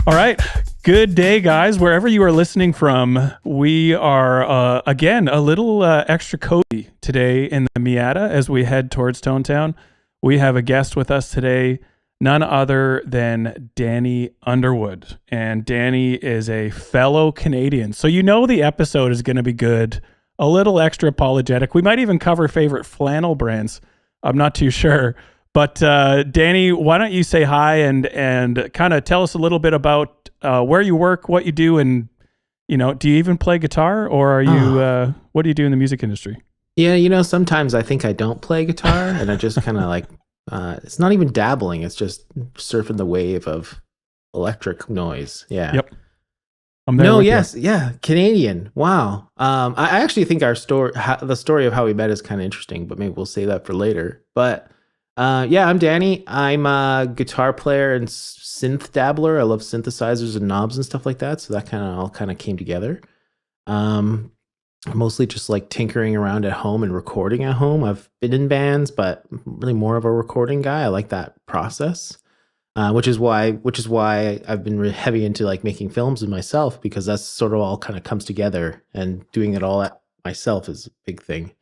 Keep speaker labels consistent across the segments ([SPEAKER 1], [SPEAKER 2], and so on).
[SPEAKER 1] All right. Good day, guys. Wherever you are listening from, we are, again, a little extra cozy today in the Miata as we head towards Tonetown. We have a guest with us today, none other than Danny Underwood. And Danny is a fellow Canadian. So you know the episode is going to be good, a little extra apologetic. We might even cover favorite flannel brands. I'm not too sure. But Danny, why don't you say hi and kind of tell us a little bit about where you work, what you do, and do you even play guitar, or are you what do you do in the music industry?
[SPEAKER 2] Yeah, sometimes I think I don't play guitar, and I just kind of like it's not even dabbling; it's just surfing the wave of electric noise. Yeah.
[SPEAKER 1] Yep. I'm there.
[SPEAKER 2] Yeah, Canadian. Wow. I actually think our the story of how we met is kind of interesting, but maybe we'll save that for later. But yeah, I'm Danny. I'm a guitar player and synth dabbler. I love synthesizers and knobs and stuff like that. So that all came together. Mostly just like tinkering around at home and recording at home. I've been in bands, but really more of a recording guy. I like that process, which is why I've been really heavy into like making films with myself, because that's sort of all kind of comes together, and doing it all myself is a big thing.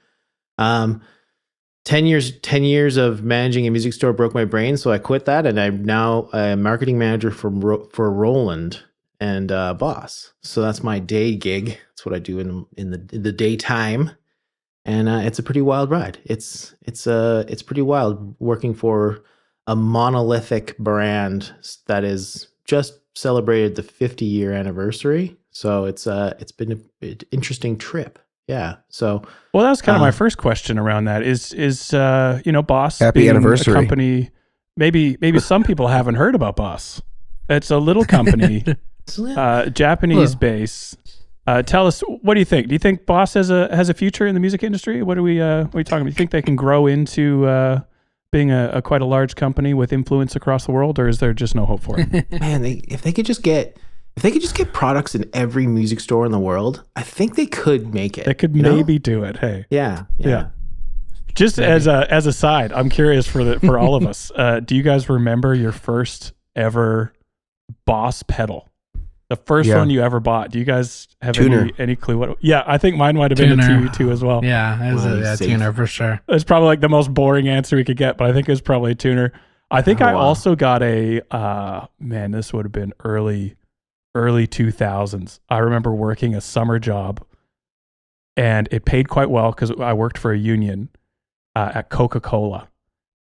[SPEAKER 2] 10 years of managing a music store broke my brain, so I quit that, and I'm now a marketing manager for Roland and Boss. So that's my day gig. That's what I do in the daytime, and it's a pretty wild ride. It's pretty wild working for a monolithic brand that is just celebrated the 50-year anniversary. So it's been an interesting trip. Yeah. So,
[SPEAKER 1] well, that was kind of my first question around that. Is Boss
[SPEAKER 3] happy
[SPEAKER 1] being
[SPEAKER 3] anniversary
[SPEAKER 1] a company? Maybe some people haven't heard about Boss. It's a little company, Japanese base. Tell us, what do you think? Do you think Boss has a future in the music industry? What are we talking about? Do you think they can grow into being a quite a large company with influence across the world, or is there just no hope for it?
[SPEAKER 2] Man, if they could just get products in every music store in the world, I think they could make it.
[SPEAKER 1] They could maybe do it. Hey.
[SPEAKER 2] Yeah.
[SPEAKER 1] Just maybe. as a side, I'm curious for all of us. Do you guys remember your first ever Boss pedal? The first one you ever bought. Do you guys have any clue what? Yeah, I think mine might have been a TU2 as well.
[SPEAKER 4] Yeah, it was a tuner for sure.
[SPEAKER 1] It's probably like the most boring answer we could get, but I think it was probably a tuner. I think I also got a this would have been early 2000s. I remember working a summer job, and it paid quite well because I worked for a union at Coca-Cola,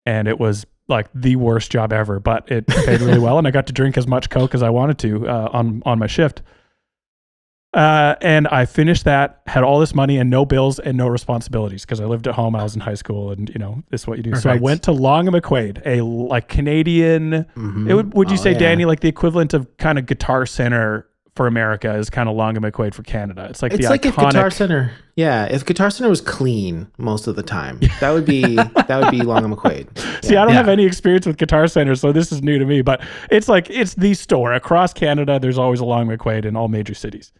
[SPEAKER 1] and it was like the worst job ever, but it paid really well, and I got to drink as much Coke as I wanted to on my shift. And I finished that, had all this money and no bills and no responsibilities because I lived at home. I was in high school, and this is what you do. Perfect. So I went to Long and McQuaid, a like Canadian. Mm-hmm. Would you say, Danny, like the equivalent of kind of Guitar Center for America is kind of Long and McQuaid for Canada? It's like
[SPEAKER 2] if Guitar Center, if Guitar Center was clean most of the time, that would be Long and McQuaid. Yeah.
[SPEAKER 1] See, I don't have any experience with Guitar Center, so this is new to me. But it's like it's the store across Canada. There's always a Long McQuaid in all major cities.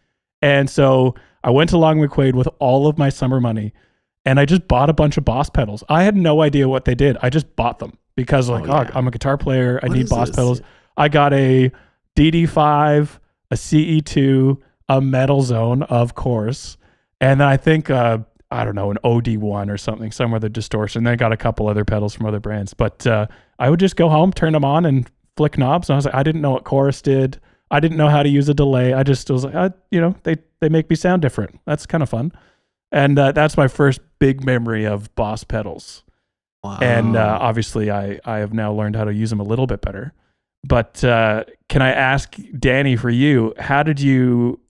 [SPEAKER 1] And so I went to Long McQuaid with all of my summer money, and I just bought a bunch of Boss pedals. I had no idea what they did. I just bought them because I'm a guitar player. I need Boss pedals. I got a DD5, a CE2, a Metal Zone, of course. And then I think, an OD1 or something, somewhere the distortion. Then I got a couple other pedals from other brands. But I would just go home, turn them on, and flick knobs. And I was like, I didn't know what chorus did. I didn't know how to use a delay. I just was like, they make me sound different. That's kind of fun. And that's my first big memory of Boss pedals. Wow. And obviously I have now learned how to use them a little bit better. But can I ask, Danny, for you, how did you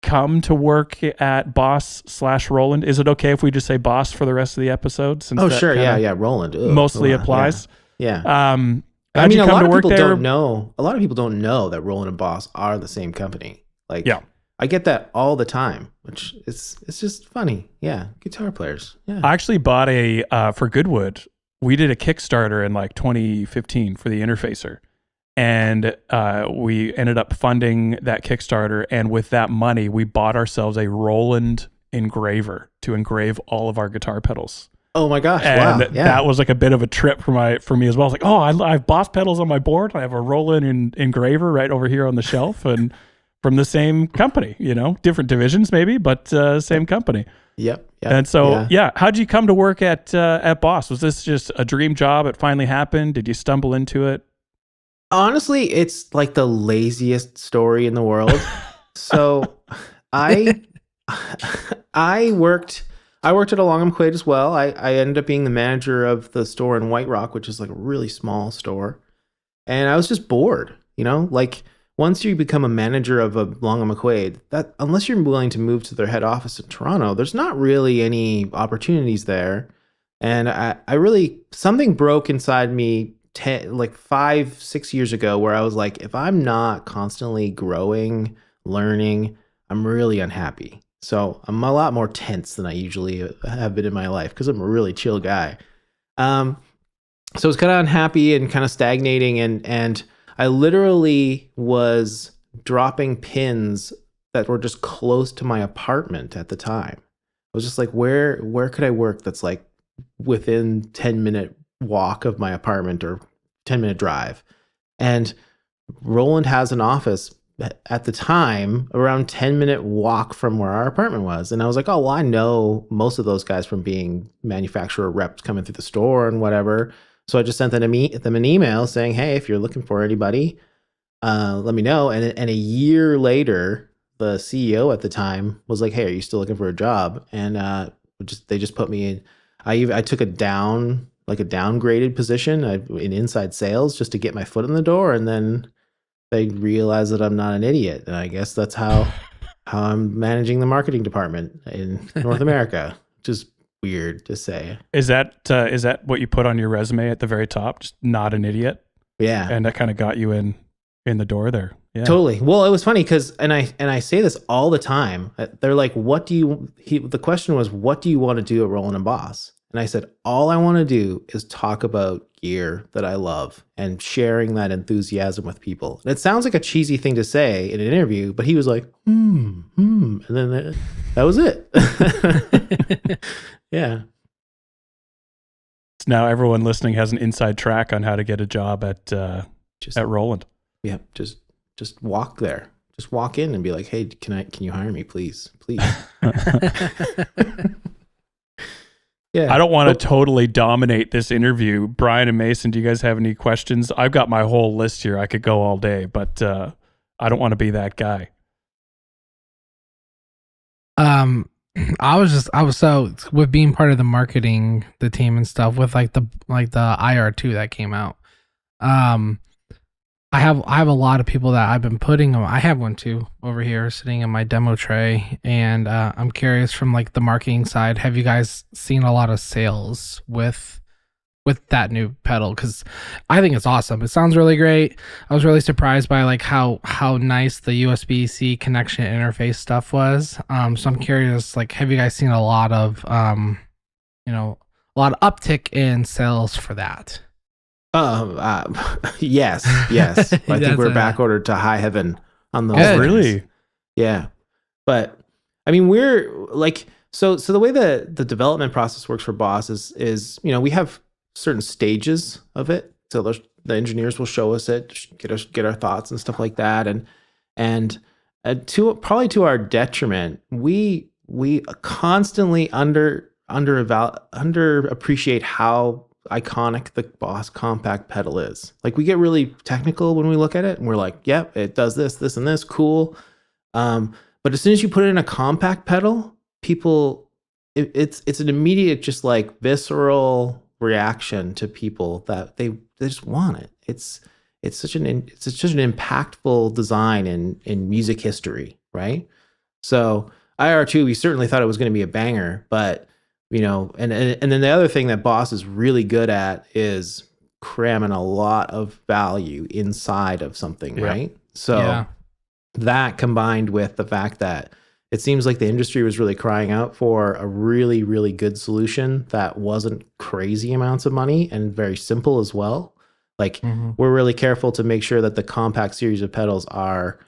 [SPEAKER 1] come to work at Boss/Roland? Is it okay if we just say Boss for the rest of the episode? Since
[SPEAKER 2] sure. Yeah. Roland.
[SPEAKER 1] Mostly applies.
[SPEAKER 2] Yeah.
[SPEAKER 1] A lot of people
[SPEAKER 2] don't know. A lot of people don't know that Roland and Boss are the same company. Like, I get that all the time, which it's just funny. Yeah, guitar players. Yeah.
[SPEAKER 1] I actually bought for Goodwood. We did a Kickstarter in like 2015 for the interfacer, and we ended up funding that Kickstarter. And with that money, we bought ourselves a Roland engraver to engrave all of our guitar pedals.
[SPEAKER 2] Oh my gosh!
[SPEAKER 1] And
[SPEAKER 2] wow, yeah.
[SPEAKER 1] that was like a bit of a trip for me as well. I was like, oh, I have Boss pedals on my board. I have a Roland engraver right over here on the shelf, and from the same company, different divisions maybe, but same company.
[SPEAKER 2] Yep.
[SPEAKER 1] And so, how'd you come to work at Boss? Was this just a dream job? It finally happened. Did you stumble into it?
[SPEAKER 2] Honestly, it's like the laziest story in the world. So I worked at Analogman Quaid as well. I ended up being the manager of the store in White Rock, which is like a really small store. And I was just bored, like once you become a manager of a Analogman Quaid, that unless you're willing to move to their head office in Toronto, there's not really any opportunities there. And I really, something broke inside me 5-6 years ago where I was like, if I'm not constantly growing, learning, I'm really unhappy. So I'm a lot more tense than I usually have been in my life because I'm a really chill guy. So I was kind of unhappy and kind of stagnating, and I literally was dropping pins that were just close to my apartment at the time. I was just like, where could I work that's like within 10-minute walk of my apartment or 10-minute drive? And Roland has an office at the time around 10-minute walk from where our apartment was. And I was like, oh, well, I know most of those guys from being manufacturer reps coming through the store and whatever. So I just sent them an email saying, hey, if you're looking for anybody, let me know. And a year later, the CEO at the time was like, hey, are you still looking for a job? And they just put me in. I took a downgraded position in inside sales just to get my foot in the door. And then they realized that I'm not an idiot. And I guess that's how I'm managing the marketing department in North America, which is weird to say.
[SPEAKER 1] Is that what you put on your resume at the very top? Just not an idiot?
[SPEAKER 2] Yeah.
[SPEAKER 1] And that kind of got you in the door there. Yeah.
[SPEAKER 2] Totally. Well, it was funny because, and I say this all the time. They're like, the question was, what do you want to do at Roland and Boss? And I said, all I want to do is talk about gear that I love and sharing that enthusiasm with people. And it sounds like a cheesy thing to say in an interview, but he was like, and then that was it. Yeah.
[SPEAKER 1] So now everyone listening has an inside track on how to get a job at Roland.
[SPEAKER 2] Yeah, just walk there. Just walk in and be like, hey, can you hire me, please? Yeah.
[SPEAKER 1] I don't want to totally dominate this interview. Brian and Mason, do you guys have any questions? I've got my whole list here. I could go all day, but I don't want to be that guy.
[SPEAKER 4] I was so with being part of the marketing, the team and stuff with like the IR2 that came out. I have a lot of people that I've been putting on. I have one too over here sitting in my demo tray, and I'm curious from like the marketing side, have you guys seen a lot of sales with that new pedal? Because I think it's awesome. It sounds really great. I was really surprised by like how nice the USB-C connection interface stuff was. So I'm curious, like, have you guys seen a lot of uptick in sales for that?
[SPEAKER 2] Yes. I think we're back ordered to high heaven on those.
[SPEAKER 1] Oh, really?
[SPEAKER 2] Yeah. But I mean, we're like, so the way the development process works for Boss is, we have certain stages of it. So the engineers will show us it, get our thoughts and stuff like that. And to our detriment, we constantly underappreciate how iconic the Boss compact pedal is. Like, we get really technical when we look at it and we're like, yep, it does this and this, cool. But as soon as you put it in a compact pedal, it's an immediate, just like visceral reaction to people that they just want it. It's such an impactful design in music history, right? So IR2, we certainly thought it was going to be a banger, but and then the other thing that Boss is really good at is cramming a lot of value inside of something, right? So that, combined with the fact that it seems like the industry was really crying out for a really, really good solution that wasn't crazy amounts of money and very simple as well. Like, we're really careful to make sure that the compact series of pedals are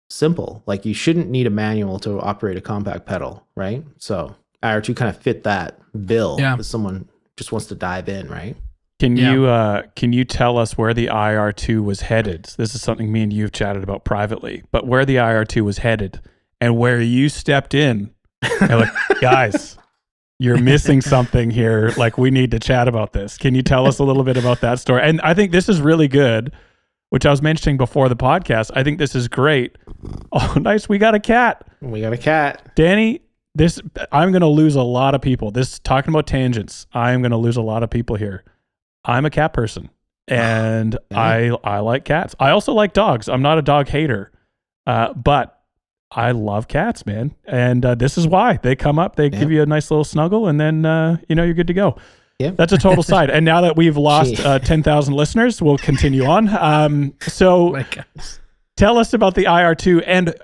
[SPEAKER 2] simple. Like, you shouldn't need a manual to operate a compact pedal, right? So IR2 kind of fit that bill.
[SPEAKER 4] Yeah.
[SPEAKER 2] If someone just wants to dive in, right?
[SPEAKER 1] Can you tell us where the IR2 was headed? This is something me and you've chatted about privately, but where the IR2 was headed and where you stepped in and like, guys, you're missing something here. Like, we need to chat about this. Can you tell us a little bit about that story? And I think this is really good, which I was mentioning before the podcast. I think this is great. Oh, nice. We got a cat.
[SPEAKER 2] We got a cat.
[SPEAKER 1] Danny, I'm going to lose a lot of people. This talking about tangents. I'm going to lose a lot of people here. I'm a cat person and I like cats. I also like dogs. I'm not a dog hater, but I love cats, man. And this is why they come up, they give you a nice little snuggle, and then, you're good to go.
[SPEAKER 2] Yeah.
[SPEAKER 1] That's a total side. And now that we've lost 10,000 listeners, we'll continue on. So tell us about the IR2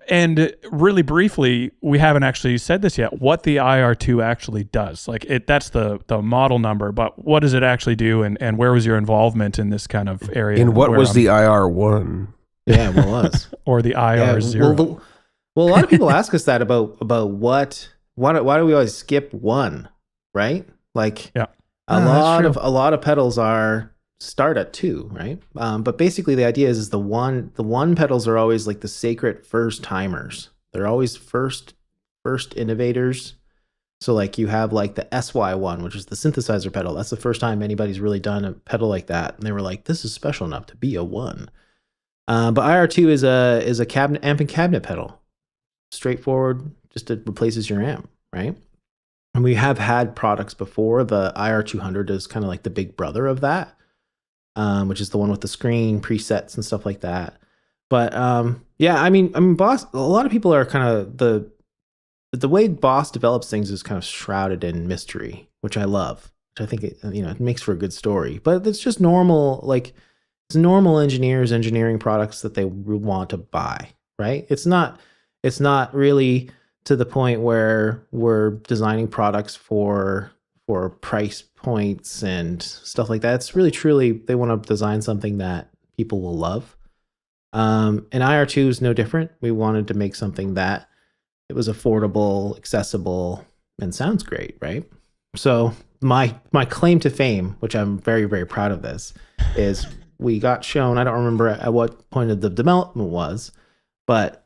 [SPEAKER 1] and really briefly, we haven't actually said this yet, what the IR2 actually does. Like that's the model number, but what does it actually do? And where was your involvement in this kind of area?
[SPEAKER 3] And what was the IR1?
[SPEAKER 2] Yeah, what was?
[SPEAKER 1] Or the IR0?
[SPEAKER 2] Well, a lot of people ask us that about why do we always skip one, right? Like a lot of pedals start at 2, right? But basically the idea is the one pedals are always like the sacred first timers. They're always first innovators. So like you have like the SY1, which is the synthesizer pedal. That's the first time anybody's really done a pedal like that. And they were like, this is special enough to be a 1. But IR2 is a cabinet amp and cabinet pedal. Straightforward, just it replaces your amp, right? And we have had products before. The IR200 is kind of like the big brother of that, which is the one with the screen presets and stuff like that. But I mean, Boss. A lot of people are kind of the way Boss develops things is kind of shrouded in mystery, which I love. Which I think it makes for a good story. But it's just normal, like it's normal engineers engineering products that they want to buy, right? It's not really to the point where we're designing products for price points and stuff like that. It's really truly they want to design something that people will love. And IR2 is no different. We wanted to make something that it was affordable, accessible, and sounds great, right? So my claim to fame, which I'm very, very proud of this, is we got shown, I don't remember at what point of the development was, but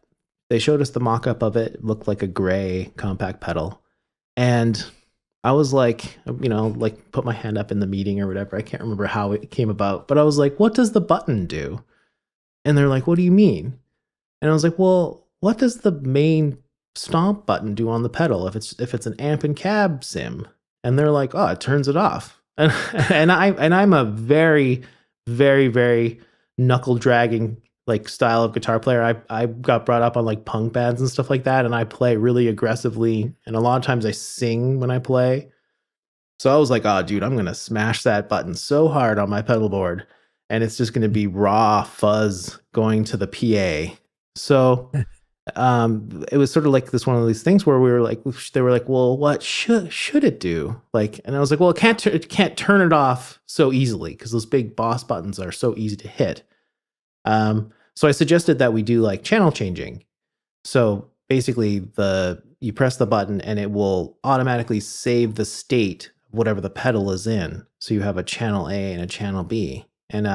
[SPEAKER 2] they showed us the mock-up of it. It looked like a gray compact pedal. And I was like, like put my hand up in the meeting or whatever. I can't remember how it came about, but I was like, what does the button do? And they're like, what do you mean? And I was like, well, what does the main stomp button do on the pedal if it's an amp and cab sim? And they're like, oh, it turns it off. And I'm a very, very, very knuckle dragging like style of guitar player. I got brought up on like punk bands and stuff like that, and I play really aggressively, and a lot of times I sing when I play. So I was like, oh dude, I'm gonna smash that button so hard on my pedal board, and it's just gonna be raw fuzz going to the PA. So it was sort of like this one of these things where they were like, well, what should it do? Like, and I was like, well, it can't turn it off so easily because those big Boss buttons are so easy to hit. So I suggested that we do like channel changing. So basically you press the button and it will automatically save the state of whatever the pedal is in. So you have a channel A and a channel B. And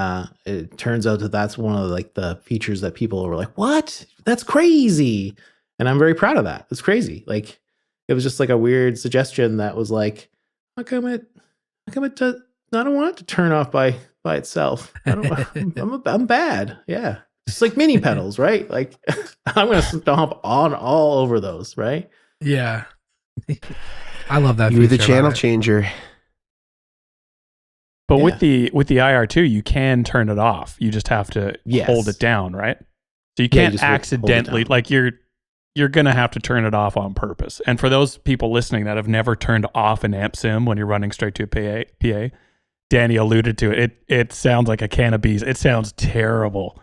[SPEAKER 2] it turns out that's one of like the features that people were like, what? That's crazy. And I'm very proud of that. It's crazy. Like it was just like a weird suggestion that was like, how come it does, I don't want it to turn off by itself. I'm bad. Yeah. Just like mini pedals, right? Like I'm going to stomp on all over those, right?
[SPEAKER 4] Yeah. I love that.
[SPEAKER 3] You're the channel changer.
[SPEAKER 1] But with the IR2, you can turn it off. You just have to hold it down, right? So you can't accidentally, like you're going to have to turn it off on purpose. And for those people listening that have never turned off an amp sim when you're running straight to a PA, Danny alluded to it. It sounds like a can of bees. It sounds terrible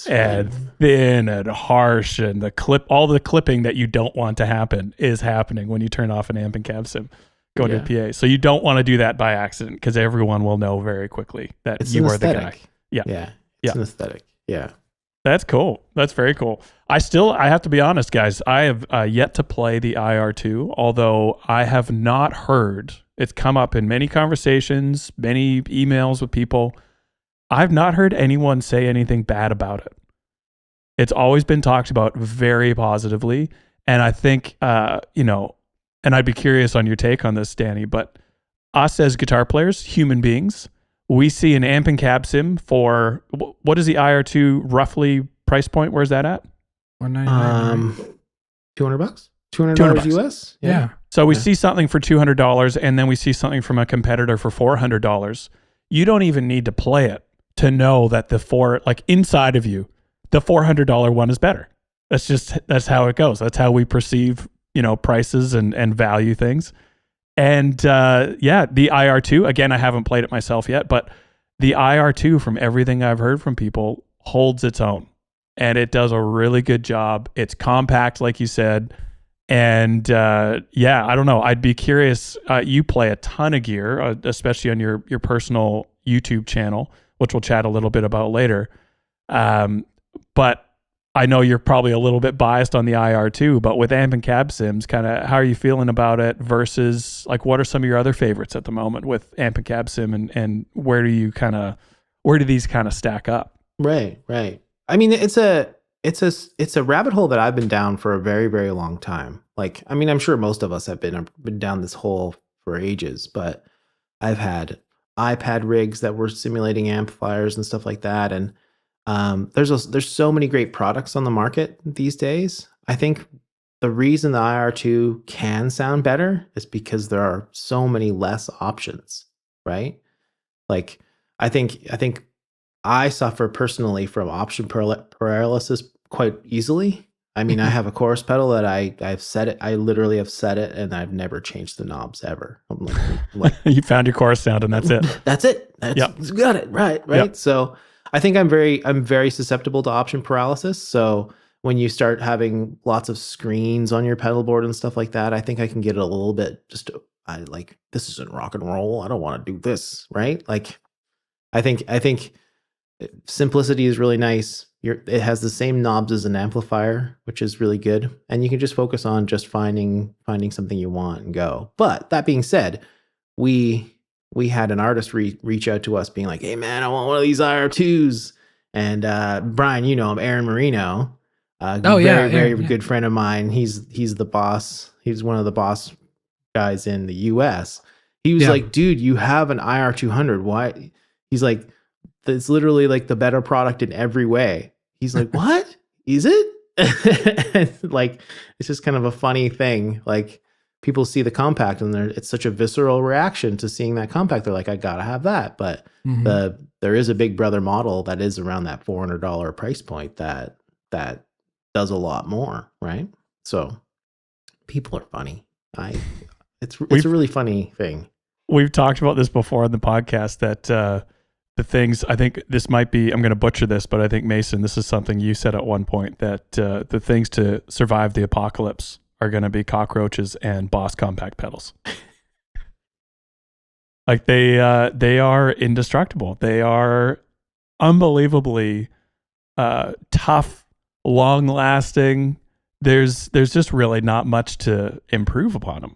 [SPEAKER 1] and thin and harsh, and all the clipping that you don't want to happen is happening when you turn off an amp and cab sim going to a PA. So you don't want to do that by accident because everyone will know very quickly that you are the guy.
[SPEAKER 2] Yeah. It's an aesthetic. Yeah.
[SPEAKER 1] That's cool. That's very cool. I have to be honest, guys. I have yet to play the IR2, although I have not heard. It's come up in many conversations, many emails with people. I've not heard anyone say anything bad about it. It's always been talked about very positively. And I think, and I'd be curious on your take on this, Danny, but us as guitar players, human beings, we see an amp and cab sim for, what is the IR2 roughly price point? Where's that at?
[SPEAKER 4] $199.
[SPEAKER 2] $200? $200 US?
[SPEAKER 4] Yeah.
[SPEAKER 1] So we see something for $200 and then we see something from a competitor for $400. You don't even need to play it to know that inside of you, the $400 one is better. That's how it goes. That's how we perceive, prices and value things. And the IR2, again, I haven't played it myself yet, but the IR2, from everything I've heard from people, holds its own. And it does a really good job. It's compact, like you said. And I don't know. I'd be curious. You play a ton of gear, especially on your personal YouTube channel, which we'll chat a little bit about later. But I know you're probably a little bit biased on the IR2, but with amp and cab sims, kind of how are you feeling about it versus what are some of your other favorites at the moment with amp and cab sim and where do these kind of stack up?
[SPEAKER 2] Right. I mean, it's a rabbit hole that I've been down for a very, very long time. I'm sure most of us have been down this hole for ages, but I've had iPad rigs that were simulating amplifiers and stuff like that. And there's so many great products on the market these days. I think the reason the IR2 can sound better is because there are so many less options, right? I think I suffer personally from option paralysis quite easily. I mean, I have a chorus pedal that I've set it. I literally have set it, and I've never changed the knobs ever. I'm like
[SPEAKER 1] you found your chorus sound, and that's it.
[SPEAKER 2] That's it. Got it. Right. Yep. So I think I'm very susceptible to option paralysis. So when you start having lots of screens on your pedal board and stuff like that, I think I can get it a little bit this isn't rock and roll. I don't want to do this. Right. I think simplicity is really nice. It has the same knobs as an amplifier, which is really good. And you can just focus on just finding something you want and go. But that being said, we had an artist reach out to us being like, hey man, I want one of these IR2s. And Brian, him, Aaron Marino, very good friend of mine. He's the boss. He's one of the boss guys in the US. He was like, dude, you have an IR200. Why? He's like, it's literally the better product in every way. He's like, what? Is it? It's just kind of a funny thing. People see the compact and it's such a visceral reaction to seeing that compact. They're like, I gotta have that. But there is a big brother model that is around that $400 price point that does a lot more, right? So people are funny. It's a really funny thing.
[SPEAKER 1] We've talked about this before on the podcast that the things, I think this might be, I'm going to butcher this, but I think Mason, this is something you said at one point, that the things to survive the apocalypse are going to be cockroaches and Boss compact pedals. They are indestructible. They are unbelievably tough, long lasting. There's just really not much to improve upon them.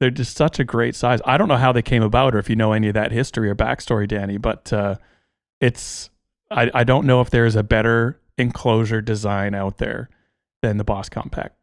[SPEAKER 1] They're just such a great size. I don't know how they came about or if you know any of that history or backstory, Danny, but I don't know if there is a better enclosure design out there than the Boss Compact.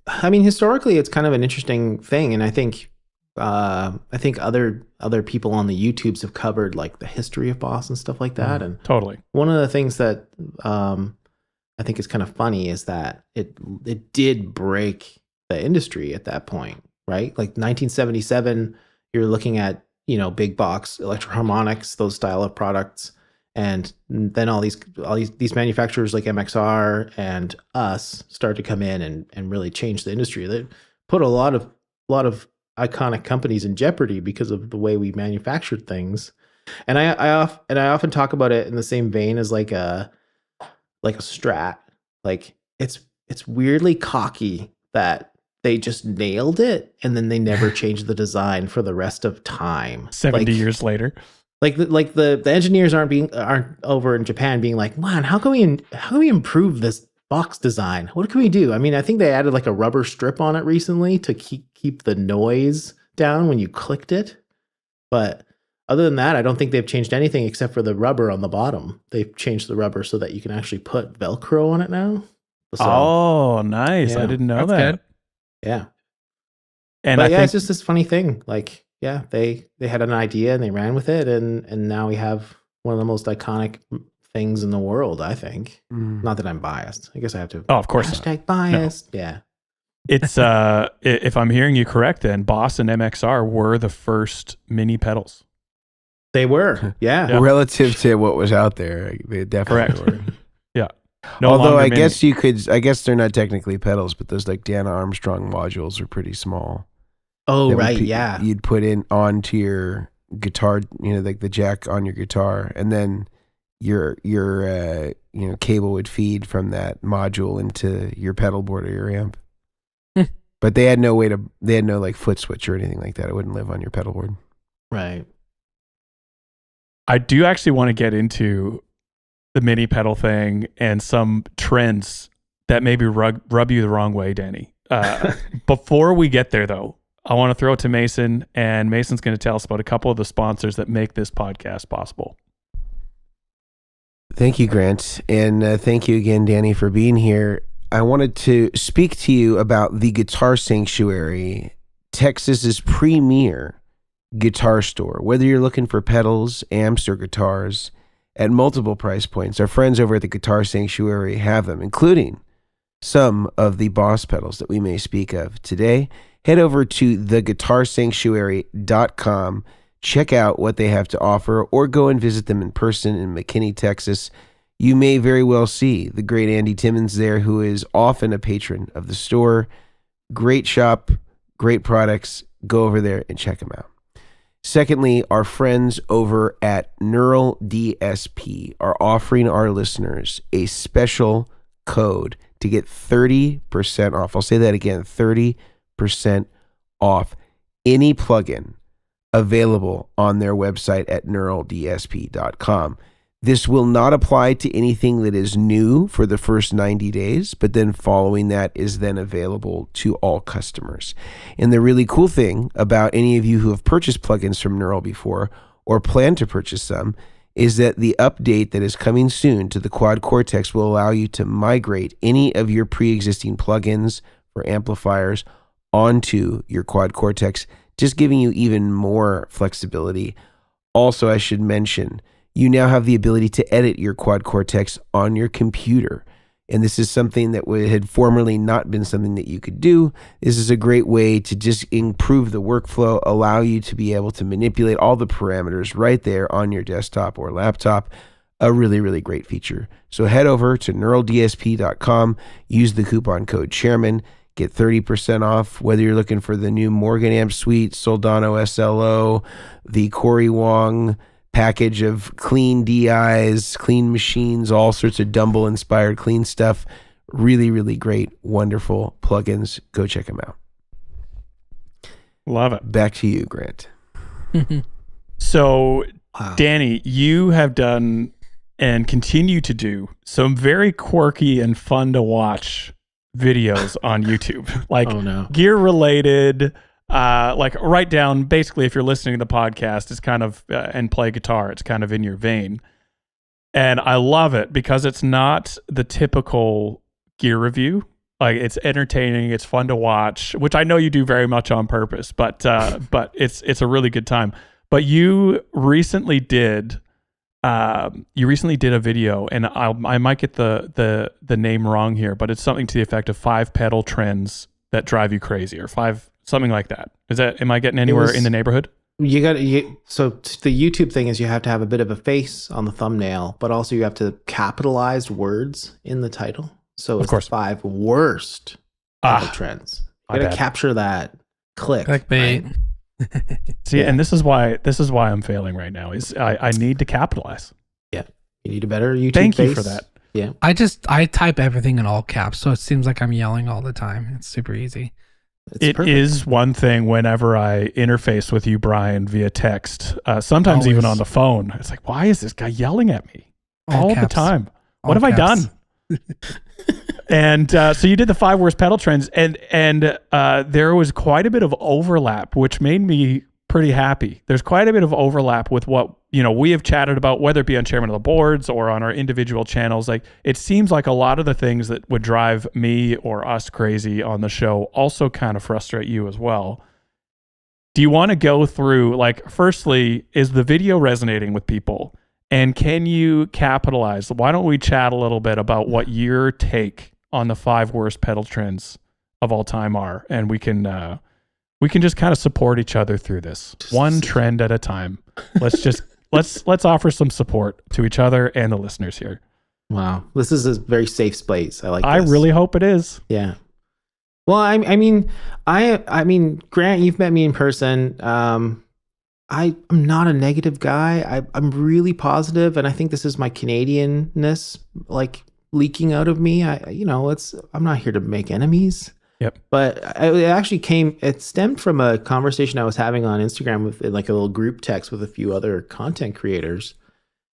[SPEAKER 2] I mean, historically, it's kind of an interesting thing. And I think other people on the YouTubes have covered the history of Boss and stuff like that. And
[SPEAKER 1] totally.
[SPEAKER 2] One of the things that I think is kind of funny is that it did break the industry at that point. Right? 1977, you're looking at, big box electro-harmonics, those style of products. And then all these manufacturers like MXR and us started to come in and really change the industry. They put a lot of iconic companies in jeopardy because of the way we manufactured things. And I often talk about it in the same vein as like a Strat. It's weirdly cocky that they just nailed it and then they never changed the design for the rest of time.
[SPEAKER 1] 70 years later.
[SPEAKER 2] the engineers aren't over in Japan being like, man, how can we improve this box design? What can we do? I mean, I think they added like a rubber strip on it recently to keep the noise down when you clicked it. But other than that, I don't think they've changed anything except for the rubber on the bottom. They've changed the rubber so that you can actually put Velcro on it now. So,
[SPEAKER 1] oh, nice.
[SPEAKER 2] yeah.
[SPEAKER 1] I didn't know
[SPEAKER 4] That's
[SPEAKER 1] that.
[SPEAKER 4] good.
[SPEAKER 2] yeah.
[SPEAKER 1] And
[SPEAKER 2] But
[SPEAKER 1] I
[SPEAKER 2] yeah,
[SPEAKER 1] think
[SPEAKER 2] it's just this funny thing. Like, yeah, they had an idea and they ran with it, and now we have one of the most iconic things in the world, I think. Not that I'm biased. I guess I have to.
[SPEAKER 1] oh, of course not.
[SPEAKER 2] Hashtag biased. Yeah.
[SPEAKER 1] It's if I'm hearing you correct, then Boss and MXR were the first mini pedals.
[SPEAKER 2] They were. Yeah.
[SPEAKER 1] Yeah.
[SPEAKER 3] Relative to what was out there, they definitely
[SPEAKER 1] Correct.
[SPEAKER 3] were.
[SPEAKER 1] No
[SPEAKER 3] Although
[SPEAKER 1] longer
[SPEAKER 3] I
[SPEAKER 1] mini.
[SPEAKER 3] guess you could, I guess they're not technically pedals, but those like Dana Armstrong modules are pretty small.
[SPEAKER 2] Oh,
[SPEAKER 3] That would
[SPEAKER 2] right.
[SPEAKER 3] be-
[SPEAKER 2] Yeah.
[SPEAKER 3] You'd put in onto your guitar, like the jack on your guitar, and then your cable would feed from that module into your pedal board or your amp. But they had no like foot switch or anything like that. It wouldn't live on your pedal board.
[SPEAKER 2] Right.
[SPEAKER 1] I do actually want to get into the mini pedal thing and some trends that maybe rub you the wrong way, Danny. Before we get there, though, I want to throw it to Mason, and Mason's going to tell us about a couple of the sponsors that make this podcast possible.
[SPEAKER 3] Thank you, Grant. And thank you again, Danny, for being here. I wanted to speak to you about the Guitar Sanctuary, Texas's premier guitar store. Whether you're looking for pedals, amps, or guitars at multiple price points, our friends over at the Guitar Sanctuary have them, including some of the Boss pedals that we may speak of today. Head over to theguitarsanctuary.com. Check out what they have to offer, or go and visit them in person in McKinney, Texas. You may very well see the great Andy Timmons there, who is often a patron of the store. Great shop, great products. Go over there and check them out. Secondly, our friends over at Neural DSP are offering our listeners a special code to get 30% off. I'll say that again, 30% off any plugin available on their website at neuraldsp.com. This will not apply to anything that is new for the first 90 days, but then following that is then available to all customers. And the really cool thing about any of you who have purchased plugins from Neural before or plan to purchase some is that the update that is coming soon to the Quad Cortex will allow you to migrate any of your pre-existing plugins for amplifiers onto your Quad Cortex, just giving you even more flexibility. Also, I should mention, you now have the ability to edit your Quad Cortex on your computer. And this is something that had formerly not been something that you could do. This is a great way to just improve the workflow, allow you to be able to manipulate all the parameters right there on your desktop or laptop. A really, really great feature. So head over to neuraldsp.com, use the coupon code Chairmen, get 30% off, whether you're looking for the new Morgan Amp Suite, Soldano SLO, the Corey Wong package of clean DIs, clean machines, all sorts of Dumble-inspired clean stuff. Really, really great, wonderful plugins. Go check them out.
[SPEAKER 1] Love it.
[SPEAKER 3] Back to you, Grant.
[SPEAKER 1] So,
[SPEAKER 2] Wow.
[SPEAKER 1] Danny, you have done and continue to do some very quirky and fun to watch videos on YouTube, like
[SPEAKER 2] Oh, no.
[SPEAKER 1] gear related, like right down, basically, if you're listening to the podcast, it's kind of, and play guitar, it's kind of in your vein. And I love it because it's not the typical gear review. Like, it's entertaining, it's fun to watch, which I know you do very much on purpose, but it's a really good time. But you recently did a video, and I might get the name wrong here, but it's something to the effect of 5 pedal trends that drive you crazy, or 5, something like that. Am I getting anywhere in the neighborhood?
[SPEAKER 2] So the YouTube thing is you have to have a bit of a face on the thumbnail, but also you have to capitalize words in the title. So it's
[SPEAKER 1] Of course.
[SPEAKER 2] the 5 worst pedal trends.
[SPEAKER 1] my
[SPEAKER 2] You gotta
[SPEAKER 1] bad.
[SPEAKER 2] capture that click.
[SPEAKER 4] Clickbait.
[SPEAKER 2] right?
[SPEAKER 1] See,
[SPEAKER 2] Yeah.
[SPEAKER 1] and this is why I'm failing right now. Is I need to capitalize.
[SPEAKER 2] You need a better YouTube
[SPEAKER 1] Thank you
[SPEAKER 2] face.
[SPEAKER 1] for that.
[SPEAKER 2] Yeah.
[SPEAKER 4] I type everything in all caps, so it seems like I'm yelling all the time. It's super easy.
[SPEAKER 1] It is one thing whenever I interface with you, Brian, via text, sometimes even on the phone. It's like, why is this guy yelling at me all the time? What have I done? And so you did the 5 worst pedal trends, and there was quite a bit of overlap, which made me pretty happy. There's quite a bit of overlap with what we have chatted about, whether it be on Chairmen of the Boards or on our individual channels. Like, it seems like a lot of the things that would drive me or us crazy on the show also kind of frustrate you as well. Do you want to go through, like, firstly, is the video resonating with people? And can you capitalize? Why don't we chat a little bit about what your take on the 5 worst pedal trends of all time are? And we can just kind of support each other through this one trend at a time. Let's offer some support to each other and the listeners here.
[SPEAKER 2] Wow, this is a very safe space. I
[SPEAKER 1] really hope it is.
[SPEAKER 2] Yeah. Well, I mean, Grant, you've met me in person. I'm not a negative guy. I'm really positive, and I think this is my Canadianness, like, leaking out of me. I'm not here to make enemies.
[SPEAKER 1] Yep.
[SPEAKER 2] But it stemmed from a conversation I was having on Instagram with, like, a little group text with a few other content creators.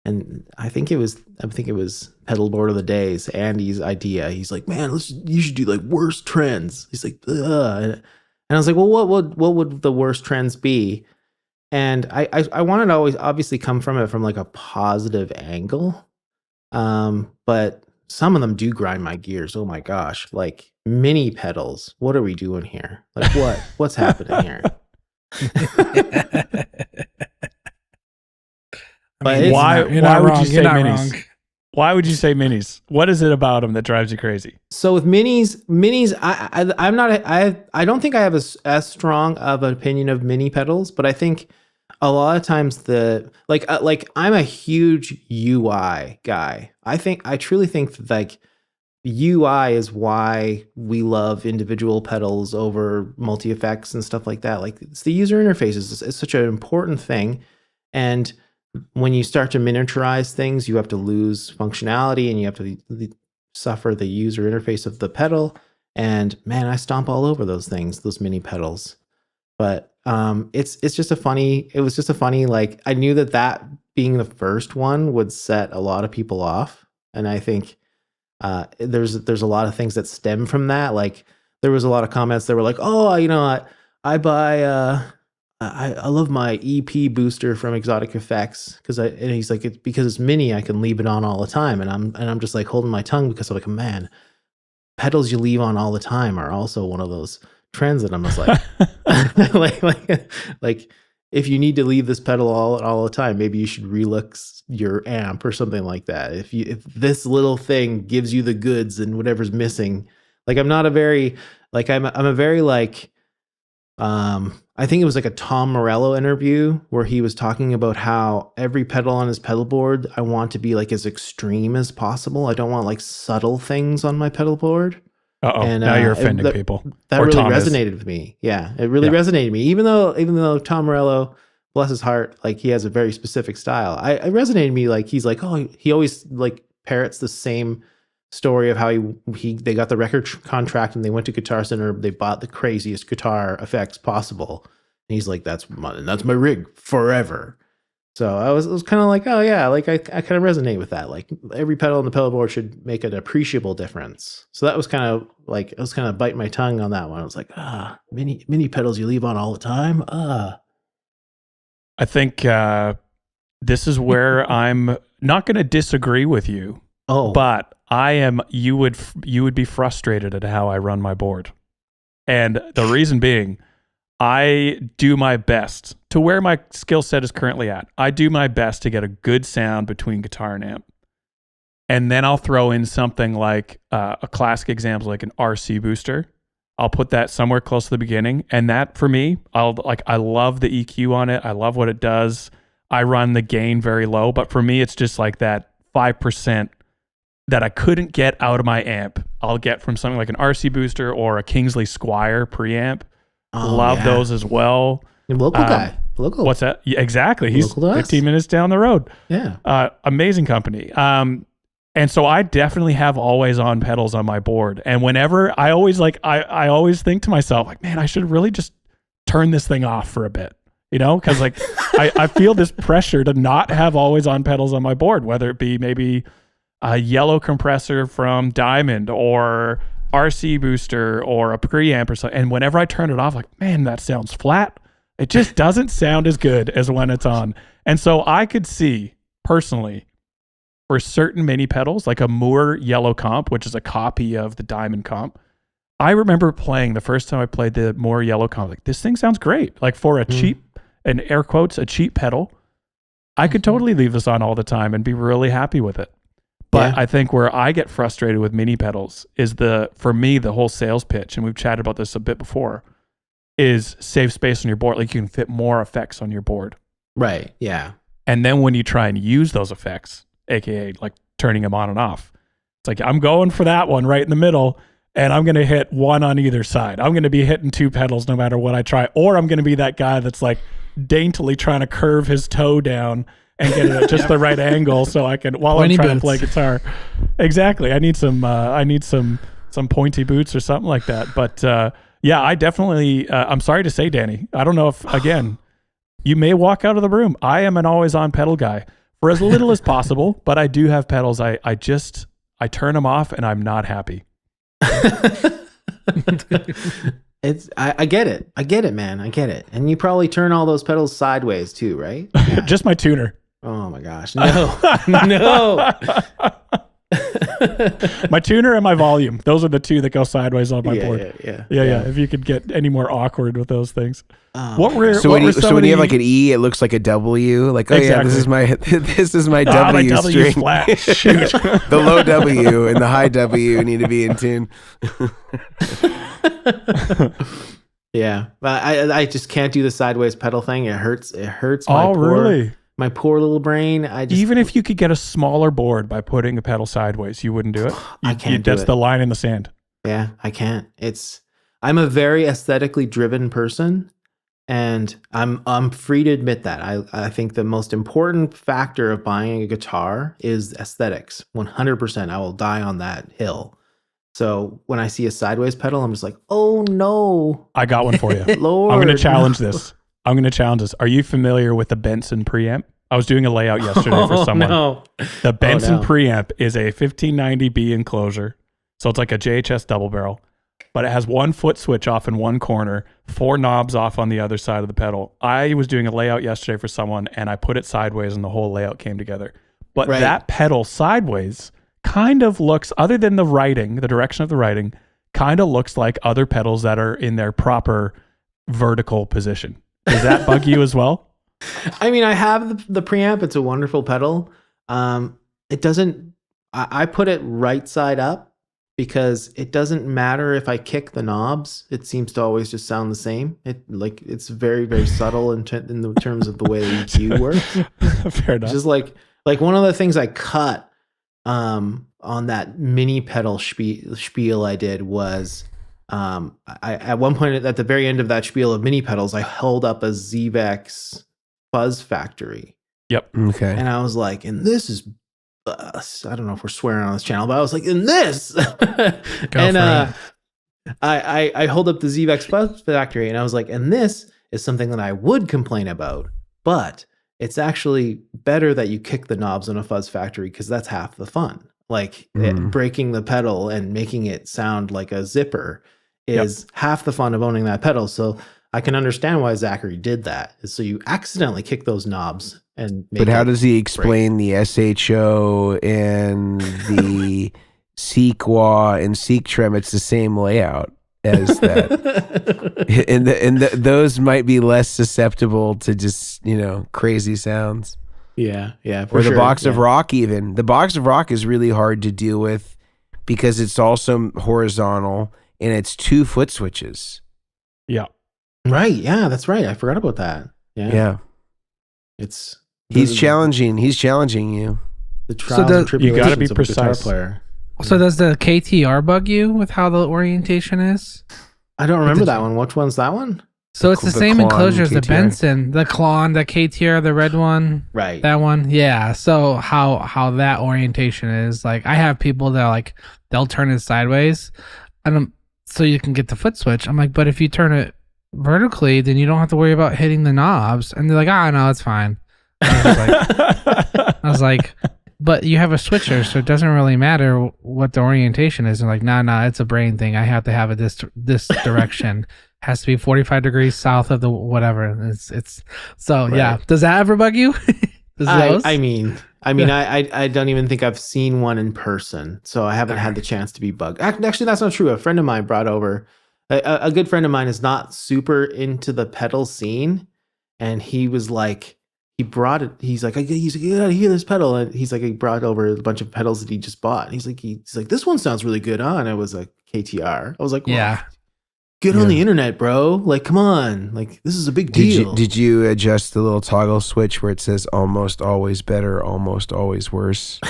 [SPEAKER 2] And I think it was pedalboard of the days, Andy's idea. He's like, man, you should do, like, worst trends. He's like, ugh. And I was like, well, what would the worst trends be? And I wanted to always obviously come from it from, like, a positive angle. But some of them do grind my gears. Oh my gosh. Like, mini pedals. What are we doing here? Like, what's happening here?
[SPEAKER 1] Why would you say minis? Why would you say minis? What is it about them that drives you crazy?
[SPEAKER 2] So with minis, I don't think I have as strong of an opinion of mini pedals, but I think a lot of times I'm a huge UI guy. I truly think that, like, UI is why we love individual pedals over multi effects and stuff like that. Like, it's the user interfaces. It's such an important thing. And when you start to miniaturize things, you have to lose functionality and you have to suffer the user interface of the pedal. And man, I stomp all over those things, those mini pedals. But it was just a funny, like, I knew that being the first one would set a lot of people off. And I think there's a lot of things that stem from that. Like, there was a lot of comments that were like, oh, I buy I love my EP booster from Exotic Effects and he's like, it's because it's mini, I can leave it on all the time. And I'm just, like, holding my tongue because I'm like, man, pedals you leave on all the time are also one of those trends that I'm just like, like if you need to leave this pedal all the time, maybe you should relook your amp or something like that. If this little thing gives you the goods and whatever's missing, like, I'm a very, like, I think it was like a Tom Morello interview where he was talking about how every pedal on his pedal board, I want to be, like, as extreme as possible. I don't want, like, subtle things on my pedal board.
[SPEAKER 1] And now you're offending people.
[SPEAKER 2] That really resonated with me. Yeah, it really resonated with me. Even though Tom Morello, bless his heart, like, he has a very specific style. It resonated with me. Like, he's like, oh, he always, like, parrots the same story of how they got the record contract and they went to Guitar Center. They bought the craziest guitar effects possible. And he's like, that's my rig forever. So I was kind of like, oh yeah, like, I kind of resonate with that. Like, every pedal on the pedal board should make an appreciable difference. So that was kind of like, I was kind of biting my tongue on that one. I was like, mini pedals you leave on all the time.
[SPEAKER 1] I think this is where I'm not going to disagree with you.
[SPEAKER 2] Oh,
[SPEAKER 1] but you would be frustrated at how I run my board. And the reason being, I do my best to where my skill set is currently at. I do my best to get a good sound between guitar and amp. And then I'll throw in something like a classic example, like an RC booster. I'll put that somewhere close to the beginning. And that, for me, I love the EQ on it. I love what it does. I run the gain very low, but for me, it's just like that 5% that I couldn't get out of my amp. I'll get from something like an RC booster or a Kingsley Squire preamp. Love those as well.
[SPEAKER 2] Local guy. Local.
[SPEAKER 1] What's that? Yeah, exactly. He's 15 minutes down the road.
[SPEAKER 2] Yeah.
[SPEAKER 1] Amazing company. And so I definitely have always on pedals on my board. And whenever I always I always think to myself, like, man, I should really just turn this thing off for a bit, you know? Cause like I feel this pressure to not have always on pedals on my board, whether it be maybe a yellow compressor from Diamond or RC booster or a preamp or something. And whenever I turn it off, like, man, that sounds flat. It just doesn't sound as good as when it's on. And so I could see personally, for certain mini pedals, like a Moore yellow comp, which is a copy of the Diamond comp, I remember playing the first time I played the Moore yellow comp, like, this thing sounds great. Like for a cheap, and air quotes, a cheap pedal, I could totally leave this on all the time and be really happy with it. But I think where I get frustrated with mini pedals is for me, the whole sales pitch, and we've chatted about this a bit before, is save space on your board. Like you can fit more effects on your board.
[SPEAKER 2] Right. Yeah.
[SPEAKER 1] And then when you try and use those effects, AKA like turning them on and off, it's like, I'm going for that one right in the middle, and I'm going to hit one on either side. I'm going to be hitting two pedals no matter what I try, or I'm going to be that guy that's like daintily trying to curve his toe down and get it at just the right angle so I can, while I'm trying to play guitar. Exactly. I need some pointy boots or something like that. But yeah, I definitely, I'm sorry to say, Danny, I don't know if, again, you may walk out of the room. I am an always on pedal guy for as little as possible, but I do have pedals. I turn them off and I'm not happy.
[SPEAKER 2] I get it. I get it, man. I get it. And you probably turn all those pedals sideways too, right? Yeah.
[SPEAKER 1] Just my tuner.
[SPEAKER 2] Oh my gosh. No. No.
[SPEAKER 1] My tuner and my volume. Those are the two that go sideways on my board.
[SPEAKER 2] Yeah.
[SPEAKER 1] If you could get any more awkward with those things.
[SPEAKER 3] So when you have like an E, it looks like a W. Like, oh yeah, this is my W
[SPEAKER 1] my
[SPEAKER 3] string.
[SPEAKER 1] Flat. Shoot.
[SPEAKER 3] The low W and the high W need to be in tune.
[SPEAKER 2] Yeah, but I just can't do the sideways pedal thing. It hurts. It hurts.
[SPEAKER 1] Really?
[SPEAKER 2] My poor little brain.
[SPEAKER 1] Even if you could get a smaller board by putting a pedal sideways, you wouldn't do it.
[SPEAKER 2] I can't do it.
[SPEAKER 1] That's the line in the sand.
[SPEAKER 2] Yeah, I can't. I'm a very aesthetically driven person, and I'm free to admit that. I think the most important factor of buying a guitar is aesthetics. 100%. I will die on that hill. So when I see a sideways pedal, I'm just like, oh no.
[SPEAKER 1] I got one for you.
[SPEAKER 2] Lord.
[SPEAKER 1] I'm going to challenge this. Are you familiar with the Benson preamp? I was doing a layout yesterday for someone.
[SPEAKER 2] No.
[SPEAKER 1] The Benson preamp is a 1590B enclosure. So it's like a JHS double barrel, but it has one foot switch off in one corner, 4 knobs off on the other side of the pedal. I was doing a layout yesterday for someone and I put it sideways and the whole layout came together. But that pedal sideways kind of looks, other than the direction of the writing, kind of looks like other pedals that are in their proper vertical position. Does that bug you as well?
[SPEAKER 2] I mean, I have the preamp. It's a wonderful pedal. It doesn't, I put it right side up because it doesn't matter if I kick the knobs. It seems to always just sound the same. It's very, very subtle in the terms of the way the EQ works. Fair enough. Just like one of the things I cut on that mini pedal spiel I did was, I at one point at the very end of that spiel of mini pedals, I held up a Zvex Fuzz Factory.
[SPEAKER 1] Yep.
[SPEAKER 3] Okay.
[SPEAKER 2] And I was like, and this is, I don't know if we're swearing on this channel, but I was like, in this, and I hold up the Zvex Fuzz Factory, and I was like, and this is something that I would complain about, but it's actually better that you kick the knobs on a Fuzz Factory because that's half the fun. Like breaking the pedal and making it sound like a zipper is half the fun of owning that pedal. So I can understand why Zachary did that. So you accidentally kick those knobs and make.
[SPEAKER 3] But how does he explain the SHO and the Sequoia and Seek Trem? It's the same layout as that, and those might be less susceptible to just crazy sounds.
[SPEAKER 2] Yeah,
[SPEAKER 3] or the box of rock. Even the box of rock is really hard to deal with because it's also horizontal and it's 2 foot switches.
[SPEAKER 1] Yeah.
[SPEAKER 2] Right. Yeah, that's right. I forgot about that.
[SPEAKER 3] Yeah.
[SPEAKER 2] He's
[SPEAKER 3] challenging. He's challenging you.
[SPEAKER 2] The trials and tribulations
[SPEAKER 1] you got to be
[SPEAKER 2] of a
[SPEAKER 1] precise.
[SPEAKER 2] guitar player.
[SPEAKER 4] So does the KTR bug you with how the orientation is?
[SPEAKER 2] I don't remember that one. Which one's that one?
[SPEAKER 4] So it's the same
[SPEAKER 3] Klon
[SPEAKER 4] enclosure as the
[SPEAKER 3] KTR.
[SPEAKER 4] Benson, the Klon, the KTR, the red one,
[SPEAKER 2] Right.
[SPEAKER 4] that one. Yeah. So how that orientation is, like, I have people that like they'll turn it sideways, and so you can get the foot switch. I'm like, but if you turn it vertically, then you don't have to worry about hitting the knobs. And they're like, no, it's fine. I was like, but you have a switcher, so it doesn't really matter what the orientation is. And like, nah, it's a brain thing. I have to have it this direction. Has to be 45 degrees south of the whatever. It's so
[SPEAKER 2] Right.
[SPEAKER 4] yeah. Does that ever bug you?
[SPEAKER 2] I mean, I don't even think I've seen one in person, so I haven't had the chance to be bugged. Actually, that's not true. A friend of mine brought over a good friend of mine is not super into the pedal scene, and he was like, he brought it. He's like, get out of here, this pedal, and he's like, he brought over a bunch of pedals that he just bought. And he's like, this one sounds really good, huh? And it was a KTR. I was like, well,
[SPEAKER 4] Yeah.
[SPEAKER 2] Get on the internet, bro. Like, come on. Like, this is a big deal.
[SPEAKER 3] Did you adjust the little toggle switch where it says almost always better, almost always worse?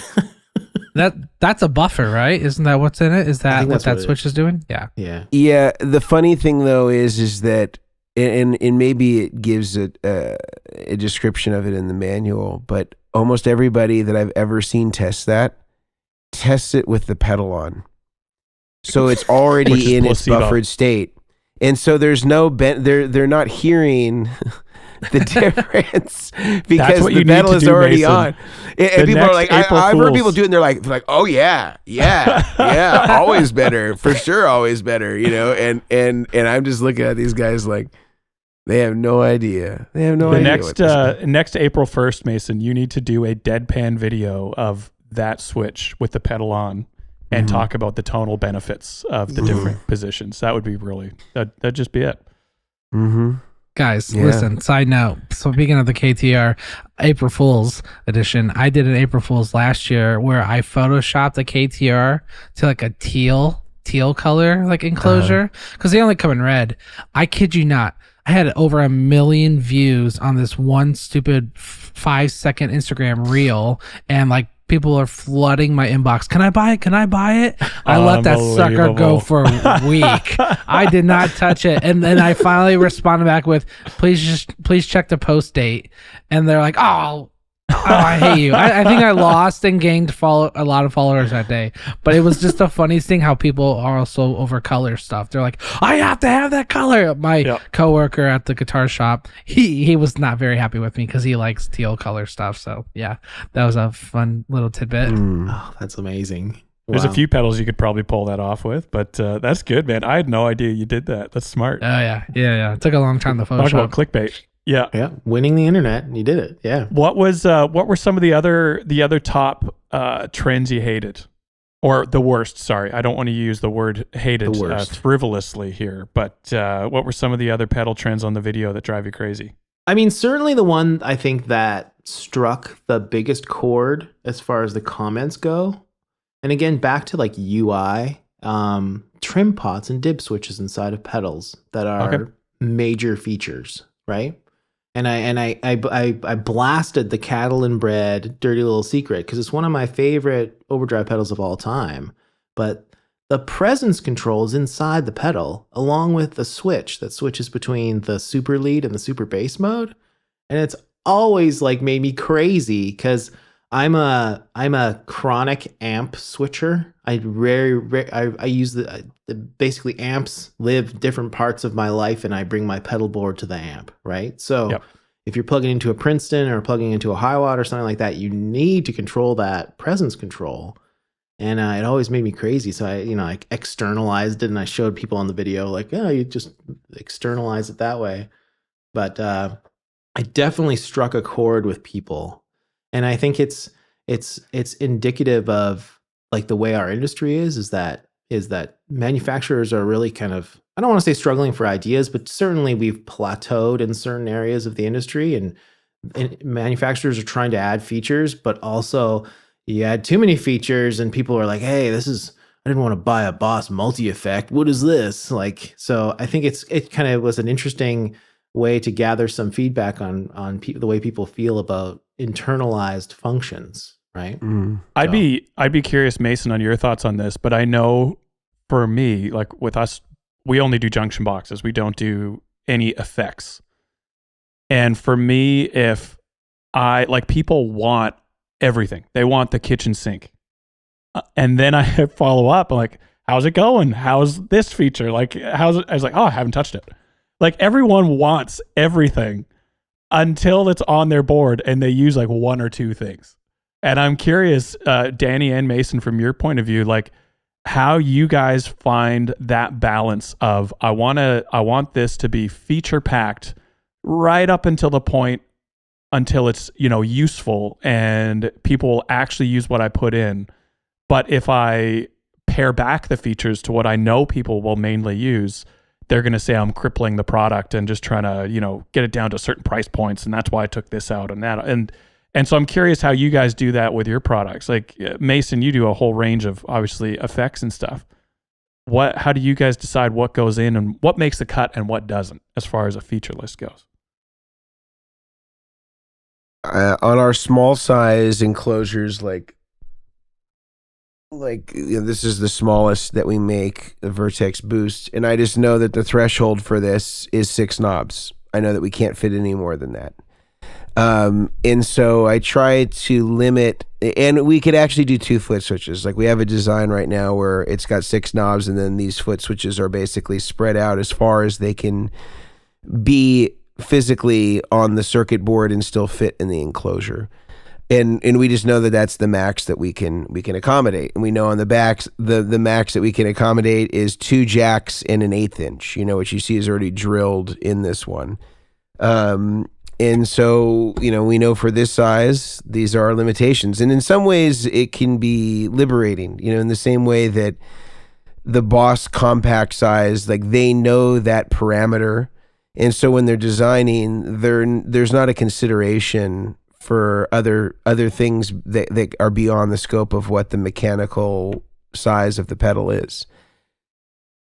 [SPEAKER 4] That's a buffer, right? Isn't that what's in it? Is that
[SPEAKER 2] think
[SPEAKER 4] what
[SPEAKER 2] that's
[SPEAKER 4] that
[SPEAKER 2] what it
[SPEAKER 4] switch is doing? Yeah.
[SPEAKER 2] Yeah.
[SPEAKER 3] Yeah. The funny thing though is that, and maybe it gives it a description of it in the manual, but almost everybody that I've ever seen tests it with the pedal on. So it's already in its
[SPEAKER 1] placebo.
[SPEAKER 3] buffered state. And so there's no they're not hearing the difference because
[SPEAKER 1] what you
[SPEAKER 3] the
[SPEAKER 1] need
[SPEAKER 3] pedal
[SPEAKER 1] to
[SPEAKER 3] is
[SPEAKER 1] do,
[SPEAKER 3] already
[SPEAKER 1] Mason.
[SPEAKER 3] on. And people are
[SPEAKER 1] next
[SPEAKER 3] like,
[SPEAKER 1] April
[SPEAKER 3] I've heard
[SPEAKER 1] Fools.
[SPEAKER 3] people do it and they're like, oh yeah, always better. For sure, always better, and I'm just looking at these guys like they have no idea. They have no
[SPEAKER 1] The
[SPEAKER 3] idea. what this is.
[SPEAKER 1] next April 1st, Mason, you need to do a deadpan video of that switch with the pedal on and talk about the tonal benefits of the different positions. That would be that'd just be it.
[SPEAKER 3] Mm-hmm.
[SPEAKER 4] Guys,
[SPEAKER 3] Yeah.
[SPEAKER 4] listen, side note. So speaking of the KTR April Fool's edition, I did an April Fool's last year where I photoshopped a KTR to like a teal color, like enclosure, because they only come in red. I kid you not. I had over 1 million views on this one stupid 5-second Instagram reel, and like people are flooding my inbox. Can I buy it? Can I buy it? I let that sucker go for a week. I did not touch it. And then I finally responded back with, please check the post date. And they're like, oh, I hate you. I think I lost and gained a lot of followers that day. But it was just the funniest thing how people are also over color stuff. They're like, I have to have that color. My coworker at the guitar shop, he was not very happy with me because he likes teal color stuff. So yeah, that was a fun little tidbit.
[SPEAKER 2] Oh, that's amazing.
[SPEAKER 1] There's a
[SPEAKER 2] Wow.
[SPEAKER 1] few pedals you could probably pull that off with, but that's good, man. I had no idea you did that. That's smart.
[SPEAKER 4] Oh yeah. It took a long time to
[SPEAKER 1] Talk about
[SPEAKER 4] Photoshop.
[SPEAKER 1] clickbait. Yeah.
[SPEAKER 2] Yeah, winning the internet. You did it. Yeah.
[SPEAKER 1] What were some of the other top trends you hated, or the worst? Sorry, I don't want to use the word hated
[SPEAKER 2] The worst.
[SPEAKER 1] frivolously here, but what were some of the other pedal trends on the video that drive you crazy?
[SPEAKER 2] I mean, certainly the one I think that struck the biggest chord as far as the comments go. And again, back to like UI, trim pots and dip switches inside of pedals that are major features, right? And I blasted the Cattle and Bread Dirty Little Secret because it's one of my favorite overdrive pedals of all time. But the presence control is inside the pedal, along with the switch that switches between the super lead and the super bass mode. And it's always like made me crazy because I'm a chronic amp switcher. I use the basically amps live different parts of my life, and I bring my pedal board to the amp, right? So if you're plugging into a Princeton or plugging into a Hiwatt or something like that, you need to control that presence control. And it always made me crazy. So I externalized it, and I showed people on the video like, oh, you just externalize it that way. But I definitely struck a chord with people. And I think it's indicative of like the way our industry is that manufacturers are really kind of, I don't want to say struggling for ideas, but certainly we've plateaued in certain areas of the industry, and manufacturers are trying to add features, but also you add too many features and people are like, hey, I didn't want to buy a Boss multi-effect. What is this? Like, so I think it kind of was an interesting way to gather some feedback on the way people feel about internalized functions, right?
[SPEAKER 1] I'd be curious, Mason, on your thoughts on this, but I know for me, like with us, we only do junction boxes. We don't do any effects. And for me, if people want everything, they want the kitchen sink. And then I follow up, I'm like, how's it going? How's this feature? Like, I was like, oh, I haven't touched it. Like, everyone wants everything until it's on their board and they use like one or two things. And I'm curious, Danny and Mason, from your point of view, like how you guys find that balance of, I want this to be feature packed right up until the point until it's, useful and people will actually use what I put in. But if I pare back the features to what I know people will mainly use, they're going to say I'm crippling the product and just trying to, get it down to certain price points. And that's why I took this out and that. And so I'm curious how you guys do that with your products. Like Mason, you do a whole range of obviously effects and stuff. How do you guys decide what goes in and what makes the cut and what doesn't as far as a feature list goes?
[SPEAKER 3] On our small size enclosures, this is the smallest that we make, the Vertex Boost, and I just know that the threshold for this is 6 knobs. I know that we can't fit any more than that. And so I try to limit, and we could actually do 2 foot switches. Like we have a design right now where it's got 6 knobs, and then these foot switches are basically spread out as far as they can be physically on the circuit board and still fit in the enclosure. And we just know that that's the max that we can accommodate. And we know on the backs, the max that we can accommodate is 2 jacks and an 1/8 inch, which you see is already drilled in this one. And so, we know for this size, these are our limitations. And in some ways it can be liberating, in the same way that the Boss compact size, like they know that parameter. And so when they're designing, there's not a consideration for other things that are beyond the scope of what the mechanical size of the pedal is.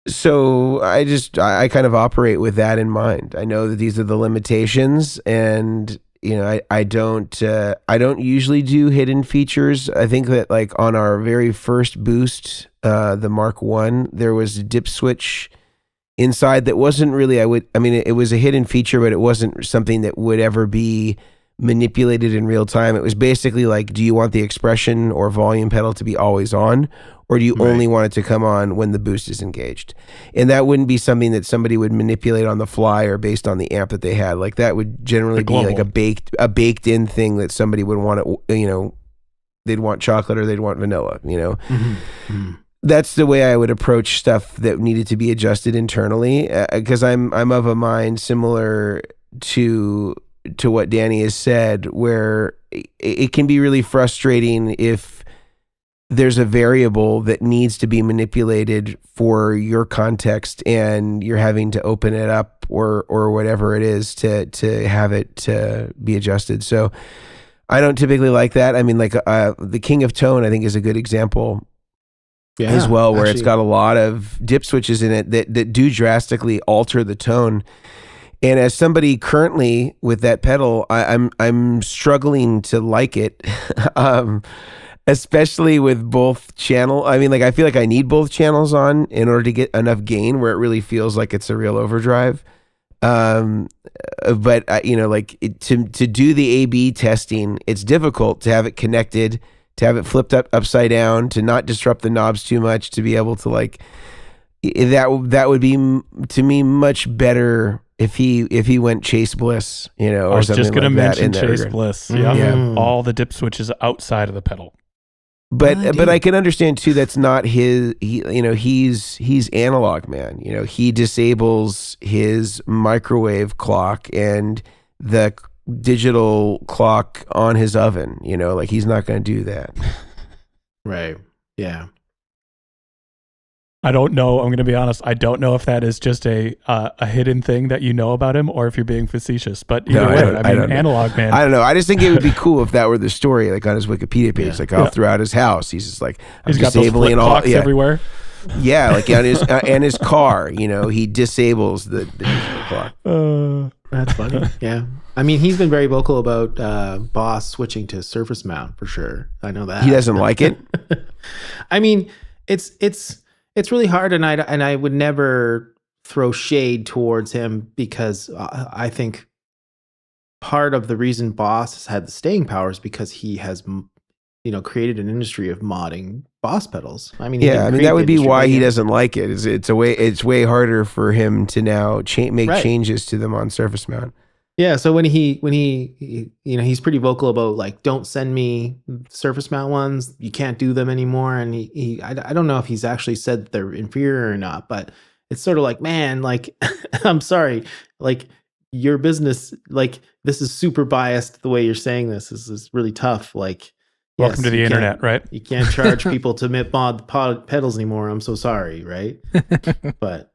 [SPEAKER 3] So I kind of operate with that in mind. I know that these are the limitations, and I don't usually do hidden features. I think that like on our very first Boost, the Mark 1, there was a dip switch inside that wasn't really, it was a hidden feature, but it wasn't something that would ever be manipulated in real time. It was basically like, do you want the expression or volume pedal to be always on, or do you only want it to come on when the boost is engaged? And that wouldn't be something that somebody would manipulate on the fly or based on the amp that they had. Like that would generally be like a baked in thing that somebody would want to, they'd want chocolate or they'd want vanilla, That's the way I would approach stuff that needed to be adjusted internally, because I'm of a mind similar to what Danny has said, where it can be really frustrating if there's a variable that needs to be manipulated for your context and you're having to open it up or whatever it is to have it to be adjusted. So I don't typically like that. I mean, like the King of Tone, I think, is a good example as well, where it's got a lot of dip switches in it that do drastically alter the tone. And as somebody currently with that pedal, I'm struggling to like it, especially with both channel. I mean, like I feel like I need both channels on in order to get enough gain where it really feels like it's a real overdrive. But to do the A/B testing, it's difficult to have it connected, to have it flipped upside down, to not disrupt the knobs too much, to be able to like that would be to me much better if he went Chase Bliss, or something like that. I was just going to mention
[SPEAKER 1] Chase Bliss. Yeah. All the dip switches outside of the pedal.
[SPEAKER 3] But I can understand too, that's not his, he's analog man. He disables his microwave clock and the digital clock on his oven, like he's not going to do that.
[SPEAKER 2] Right. Yeah.
[SPEAKER 1] I don't know. I'm going to be honest. I don't know if that is just a hidden thing that about him, or if you're being facetious. But either way, I mean, Analog Man.
[SPEAKER 3] I don't know. I just think it would be cool if that were the story, like on his Wikipedia page, like all throughout his house. He's just like,
[SPEAKER 1] he's got those flip clocks everywhere.
[SPEAKER 3] Yeah, like on his and his car. He disables the digital clock.
[SPEAKER 2] That's funny. Yeah. I mean, he's been very vocal about Boss switching to surface mount for sure. I know that
[SPEAKER 3] he doesn't like it.
[SPEAKER 2] I mean, it's really hard, and I would never throw shade towards him because I think part of the reason Boss has had the staying power is because he has, created an industry of modding Boss pedals. I mean,
[SPEAKER 3] that would be why he doesn't like it. It's way harder for him to now make changes to them on surface mount.
[SPEAKER 2] Yeah, so when he he's pretty vocal about like, don't send me surface mount ones. You can't do them anymore. And I don't know if he's actually said they're inferior or not, but it's sort of like, man, like, I'm sorry, like your business, like this is super biased. The way you're saying this is really tough. Like,
[SPEAKER 1] welcome to the internet, right?
[SPEAKER 2] You can't charge people to mod pedals anymore. I'm so sorry, right? But.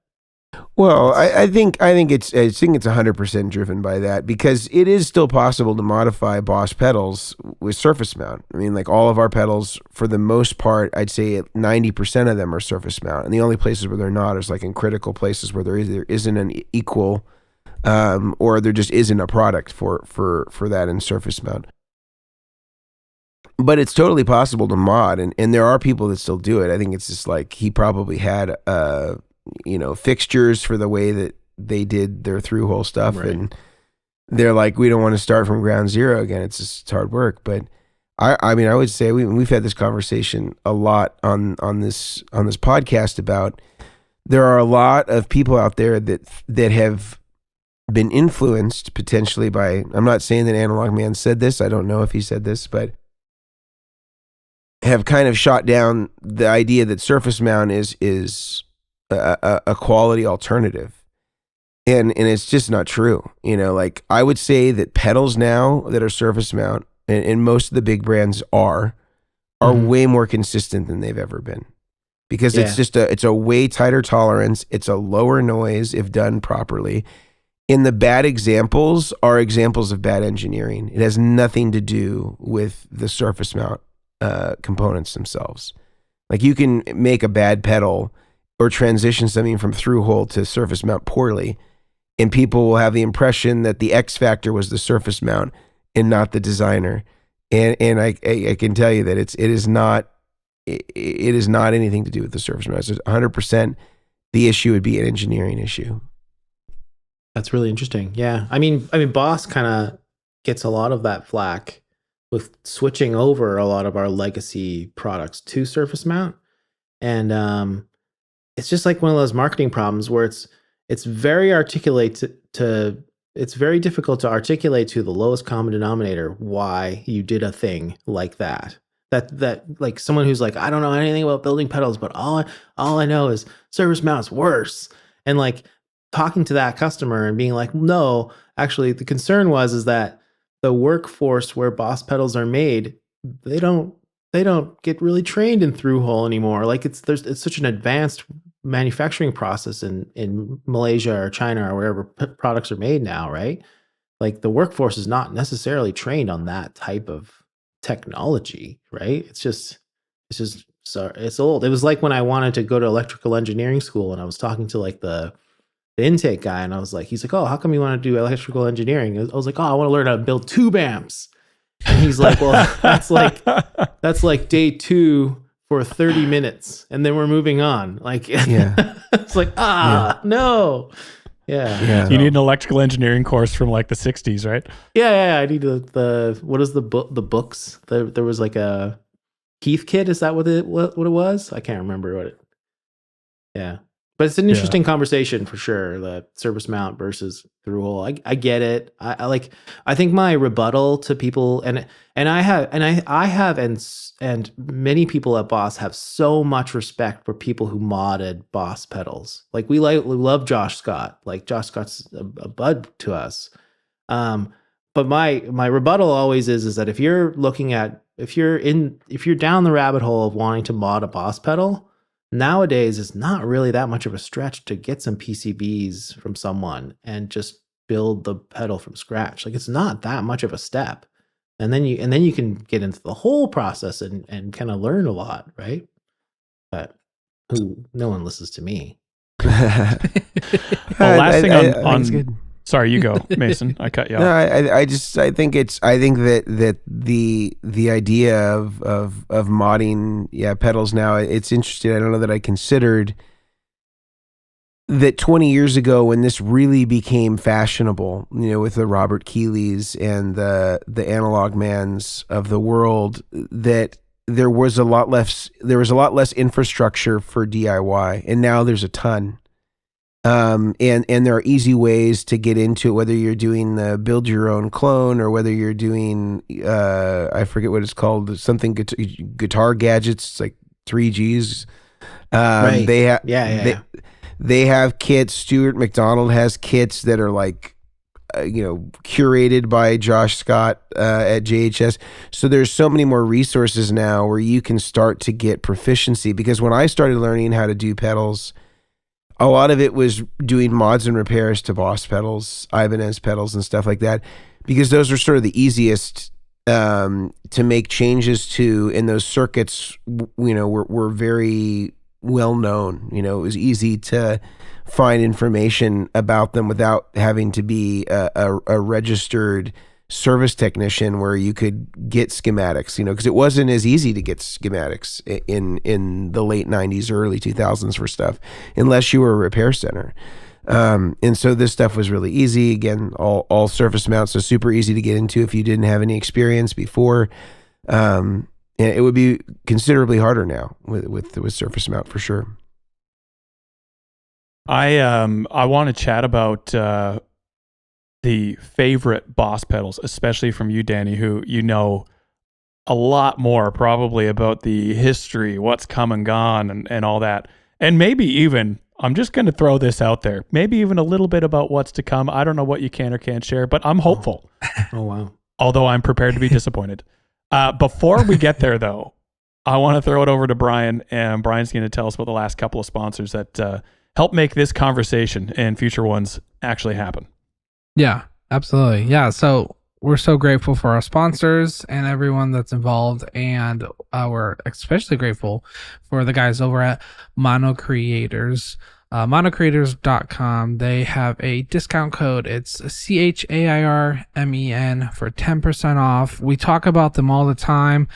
[SPEAKER 3] Well, I think it's 100% driven by that, because it is still possible to modify Boss pedals with surface mount. I mean, like all of our pedals, for the most part, I'd say 90% of them are surface mount, and the only places where they're not is like in critical places where there isn't an equal, or there just isn't a product for that in surface mount. But it's totally possible to mod, and there are people that still do it. I think it's just like he probably had fixtures for the way that they did their through hole stuff, right. And they're like, we don't want to start from ground zero again. It's hard work. But I mean, I would say we've had this conversation a lot on this podcast about, there are a lot of people out there that have been influenced potentially by, I'm not saying that Analogman said this, I don't know if he said this, but have kind of shot down the idea that surface mount is a quality alternative, and it's just not true. Like I would say that pedals now that are surface mount, and most of the big brands are way more consistent than they've ever been, because it's a way tighter tolerance. It's a lower noise if done properly. And the bad examples are examples of bad engineering. It has nothing to do with the surface mount components themselves. Like you can make a bad pedal or transition something from through hole to surface mount poorly, and people will have the impression that the X factor was the surface mount and not the designer. And I can tell you that it is not anything to do with the surface mount. So 100% the issue would be an engineering issue.
[SPEAKER 2] That's really interesting. Yeah. I mean, Boss kind of gets a lot of that flack with switching over a lot of our legacy products to surface mount. And it's just like one of those marketing problems where it's very it's very difficult to articulate to the lowest common denominator why you did a thing like that. That like someone who's like, I don't know anything about building pedals, but all I know is surface mount's worse. And like talking to that customer and being like, no, actually the concern is that the workforce where Boss pedals are made, they don't get really trained in through hole anymore. Like it's such an advanced manufacturing process in Malaysia or China or wherever products are made now, right? Like the workforce is not necessarily trained on that type of technology, right? It's old. It was like when I wanted to go to electrical engineering school and I was talking to like the intake guy, and I was like, he's like, oh, how come you want to do electrical engineering? I was like, oh, I want to learn how to build tube amps. And he's like, well, that's like day 2 for 30 minutes, and then we're moving on. Like, it's like, no. Yeah.
[SPEAKER 1] You need an electrical engineering course from like the 60s, right?
[SPEAKER 2] Yeah. I need the what is the books? There was like a Keith kit. Is that what it was? I can't remember what it. Yeah. But it's an interesting conversation for sure. The surface mount versus through hole. I get it. I think my rebuttal to people, and I have and many people at Boss have so much respect for people who modded Boss pedals. Like we love Josh Scott. Like Josh Scott's a bud to us. But my rebuttal always is that if you're down the rabbit hole of wanting to mod a Boss pedal, nowadays, it's not really that much of a stretch to get some PCBs from someone and just build the pedal from scratch. Like it's not that much of a step, and then you can get into the whole process and kind of learn a lot, right? But no one listens to me.
[SPEAKER 1] Last thing on sorry, you go, Mason. I cut you off.
[SPEAKER 3] No, I think that the idea of modding pedals now, it's interesting. I don't know that I considered that 20 years ago, when this really became fashionable, with the Robert Keeleys and the Analogmans of the world, that there was a lot less infrastructure for DIY, and now there's a ton. And there are easy ways to get into it, whether you're doing the build your own clone or whether you're doing I forget what it's called, something guitar gadgets. It's like 3Gs.
[SPEAKER 2] Right.
[SPEAKER 3] They have kits. Stuart McDonald has kits that are like curated by Josh Scott at JHS. So there's so many more resources now where you can start to get proficiency, because when I started learning how to do pedals, a lot of it was doing mods and repairs to Boss pedals, Ibanez pedals, and stuff like that, because those are sort of the easiest to make changes to, and those circuits, were very well known. It was easy to find information about them without having to be a registered service technician where you could get schematics, because it wasn't as easy to get schematics in the late 90s, early 2000s for stuff, unless you were a repair center. And so this stuff was really easy. Again, all surface mounts, so super easy to get into if you didn't have any experience before. And it would be considerably harder now with surface mount for sure.
[SPEAKER 1] I want to chat about the favorite Boss pedals, especially from you, Danny, who a lot more probably about the history, what's come and gone, and all that. And maybe even, I'm just going to throw this out there, maybe even a little bit about what's to come. I don't know what you can or can't share, but I'm hopeful.
[SPEAKER 2] Oh wow.
[SPEAKER 1] Although I'm prepared to be disappointed. Before we get there, though, I want to throw it over to Brian, and Brian's going to tell us about the last couple of sponsors that help make this conversation and future ones actually happen.
[SPEAKER 4] Yeah, absolutely. Yeah, so we're so grateful for our sponsors and everyone that's involved, and we're especially grateful for the guys over at Mono Creators. Monocreators.com. They have a discount code. It's CHAIRMEN for 10% off. We talk about them all the time,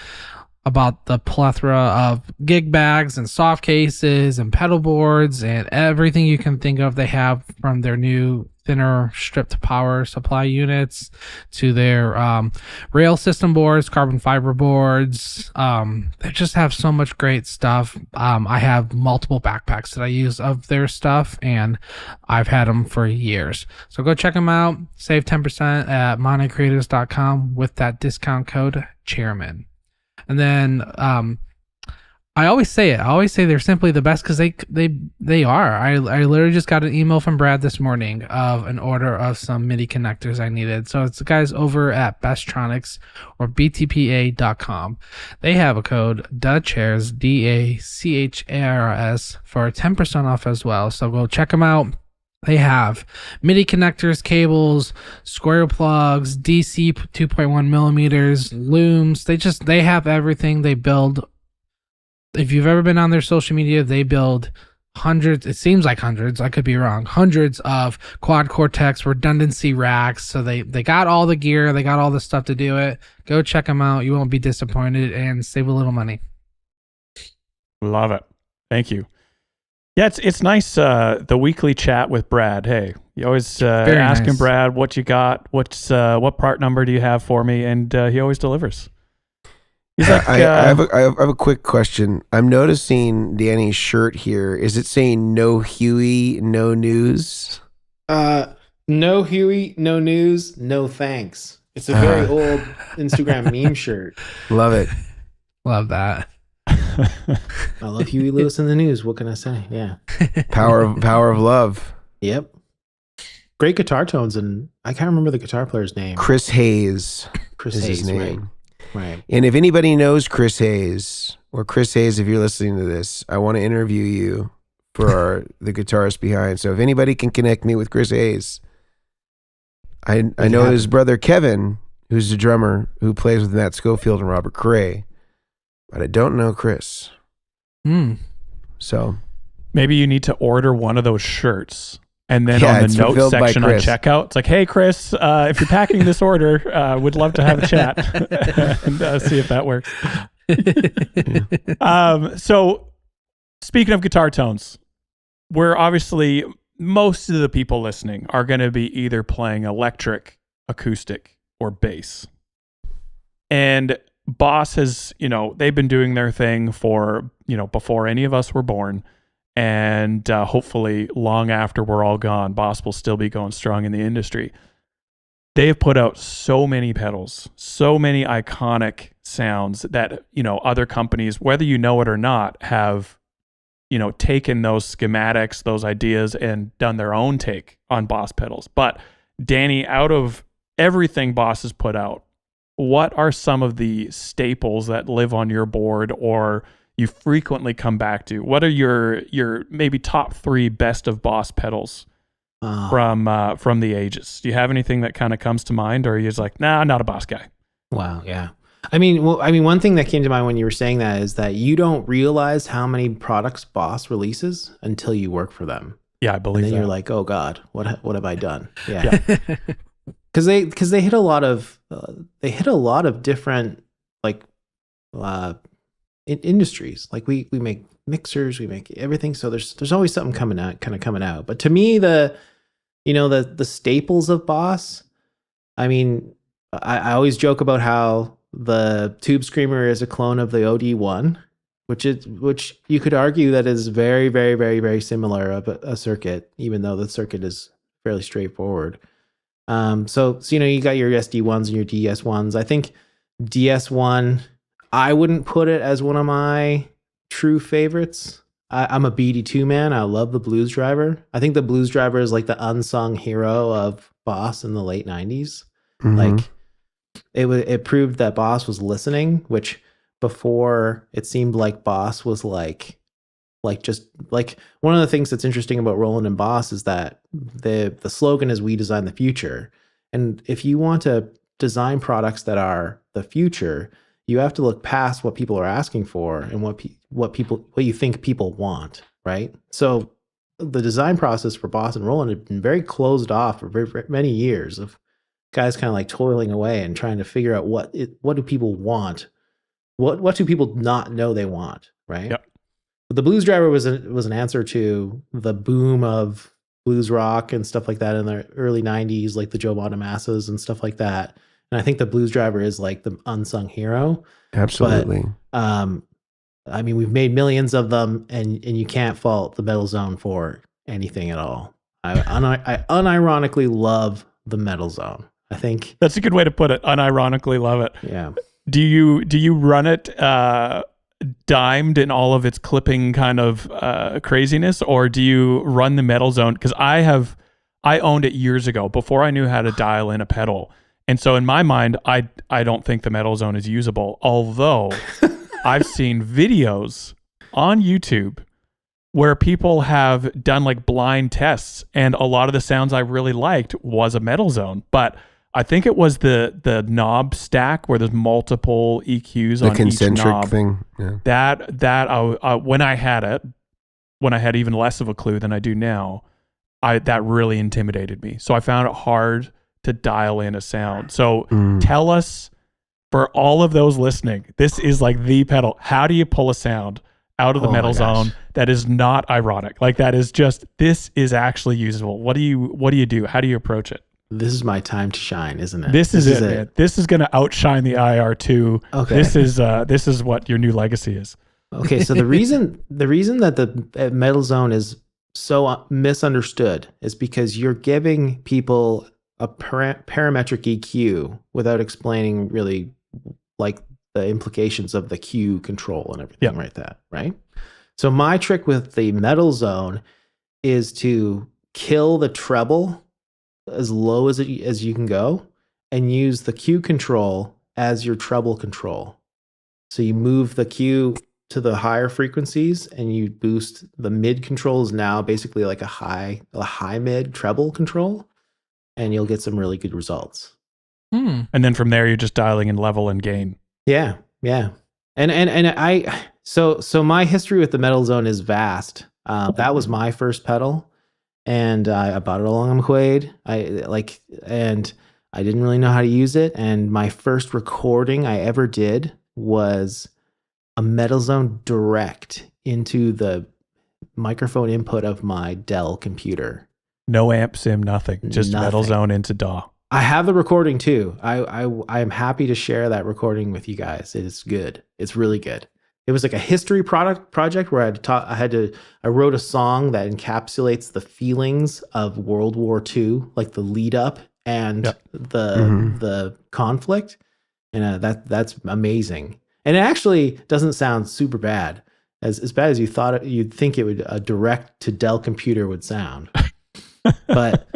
[SPEAKER 4] about the plethora of gig bags and soft cases and pedal boards and everything you can think of. They have, from their new thinner stripped power supply units to their rail system boards, carbon fiber boards. They just have so much great stuff. I have multiple backpacks that I use of their stuff, and I've had them for years. So go check them out. Save 10% at monocreators.com with that discount code Chairmen. And then I always say it. I always say they're simply the best because they are. I literally just got an email from Brad this morning of an order of some MIDI connectors I needed. So it's the guys over at Bestronix or btpa.com. They have a code DACHAIRS, DACHARS, for 10% off as well. So go check them out. They have MIDI connectors, cables, square plugs, DC 2.1 millimeters, looms. They have everything. They build. If you've ever been on their social media, they build hundreds. It seems like hundreds. I could be wrong. Hundreds of quad cortex redundancy racks. So they got all the gear. They got all the stuff to do it. Go check them out. You won't be disappointed and save a little money.
[SPEAKER 1] Love it. Thank you. Yeah, it's nice, the weekly chat with Brad. Hey, you always asking nice. Brad what you got, what part number do you have for me, and he always delivers. He's like,
[SPEAKER 3] I have a quick question. I'm noticing Danny's shirt here. Is it saying "No Huey, no news"?
[SPEAKER 2] No Huey, no news, no thanks. It's a very old Instagram meme shirt.
[SPEAKER 3] Love it.
[SPEAKER 4] Love that.
[SPEAKER 2] I love Huey Lewis in the news. What can I say? Yeah.
[SPEAKER 3] Power of love.
[SPEAKER 2] Yep. Great guitar tones, and I can't remember the guitar player's name.
[SPEAKER 3] Chris Hayes.
[SPEAKER 2] Chris
[SPEAKER 3] is
[SPEAKER 2] Hayes,
[SPEAKER 3] his name.
[SPEAKER 2] Right.
[SPEAKER 3] And if anybody knows Chris Hayes, or Chris Hayes, if you're listening to this, I want to interview you for the guitarist behind. So if anybody can connect me with Chris Hayes, I know his brother Kevin, who's the drummer who plays with Matt Schofield and Robert Cray, but I don't know Chris. So
[SPEAKER 1] maybe you need to order one of those shirts, and then on the notes section on checkout, it's like, hey, Chris, if you're packing this order, would love to have a chat and see if that works. So speaking of guitar tones, we're obviously most of the people listening are going to be either playing electric, acoustic, or bass. And Boss has, they've been doing their thing for, before any of us were born. And hopefully long after we're all gone, Boss will still be going strong in the industry. They have put out so many pedals, so many iconic sounds that, other companies, whether you know it or not, have, taken those schematics, those ideas, and done their own take on Boss pedals. But Danny, out of everything Boss has put out, what are some of the staples that live on your board or you frequently come back to? What are your maybe top 3 best of Boss pedals from the ages? Do you have anything that kind of comes to mind, or are you just like, nah, not a Boss guy?
[SPEAKER 2] Wow, yeah. I mean, one thing that came to mind when you were saying that is that you don't realize how many products Boss releases until you work for them.
[SPEAKER 1] Yeah, I believe
[SPEAKER 2] and then
[SPEAKER 1] that.
[SPEAKER 2] You're like, oh God, what have I done? Yeah. Because they hit a lot of different industries. Like we make mixers, we make everything. So there's always something coming out. But to me, the staples of Boss. I mean, I always joke about how the Tube Screamer is a clone of the OD1, which you could argue that is very, very, very, very similar of a circuit, even though the circuit is fairly straightforward. So you got your SD1s and your DS1s. I think DS1, I wouldn't put it as one of my true favorites. I'm a BD2 man. I love the Blues Driver. I think the Blues Driver is like the unsung hero of Boss in the late 90s.
[SPEAKER 3] Mm-hmm.
[SPEAKER 2] Like it proved that Boss was listening, which before it seemed like Boss was like just like one of the things that's interesting about Roland and Boss is that the slogan is "We design the future." And if you want to design products that are the future, you have to look past what people are asking for and what you think people want, right? So the design process for Boss and Roland had been very closed off for very, very many years of guys kind of like toiling away and trying to figure out what do people want, what do people not know they want, right?
[SPEAKER 1] Yep.
[SPEAKER 2] The Blues Driver was an answer to the boom of blues rock and stuff like that in the early 90s, like the Joe Bonamassas and stuff like that. And I think the Blues Driver is like the unsung hero.
[SPEAKER 3] Absolutely.
[SPEAKER 2] But, I mean, we've made millions of them, and you can't fault the Metal Zone for anything at all. I unironically love the Metal Zone. I think
[SPEAKER 1] that's a good way to put it. Unironically love it.
[SPEAKER 2] Yeah.
[SPEAKER 1] Do you run it dimed in all of its clipping kind of craziness, or do you run the Metal Zone? Because I owned it years ago before I knew how to dial in a pedal, and so in my mind, I don't think the Metal Zone is usable. Although I've seen videos on YouTube where people have done like blind tests, and a lot of the sounds I really liked was a Metal Zone, but I think it was the knob stack where there's multiple EQs on each knob. The
[SPEAKER 3] concentric thing. Yeah.
[SPEAKER 1] That when I had even less of a clue than I do now, that really intimidated me. So I found it hard to dial in a sound. So tell us, for all of those listening, this is like the pedal. How do you pull a sound out of the Metal Zone that is not ironic? Like that is just, this is actually usable. What do you do? How do you approach it?
[SPEAKER 2] This is my time to shine, isn't it?
[SPEAKER 1] This is it, man. This is going to outshine the IR2.
[SPEAKER 2] Okay.
[SPEAKER 1] This is what your new legacy is.
[SPEAKER 2] Okay, so the reason that the Metal Zone is so misunderstood is because you're giving people a parametric EQ without explaining really like the implications of the Q control and everything like that, right? So my trick with the Metal Zone is to kill the treble as low as you can go and use the Q control as your treble control. So you move the Q to the higher frequencies and you boost the mid control is now basically like a high mid treble control, and you'll get some really good results.
[SPEAKER 1] And then from there you're just dialing in level and gain.
[SPEAKER 2] Yeah. And so my history with the Metal Zone is vast. That was my first pedal. And I bought it along McQuaid. And I didn't really know how to use it. And my first recording I ever did was a Metal Zone direct into the microphone input of my Dell computer.
[SPEAKER 1] No amp sim, nothing. Just
[SPEAKER 2] Nothing.
[SPEAKER 1] Metal Zone into DAW.
[SPEAKER 2] I have the recording too. I am happy to share that recording with you guys. It is good. It's really good. It was like a history project where I wrote a song that encapsulates the feelings of World War II, like the lead up and the conflict, and that's amazing. And it actually doesn't sound super bad, as bad as you'd think it would. A direct to Dell computer would sound, but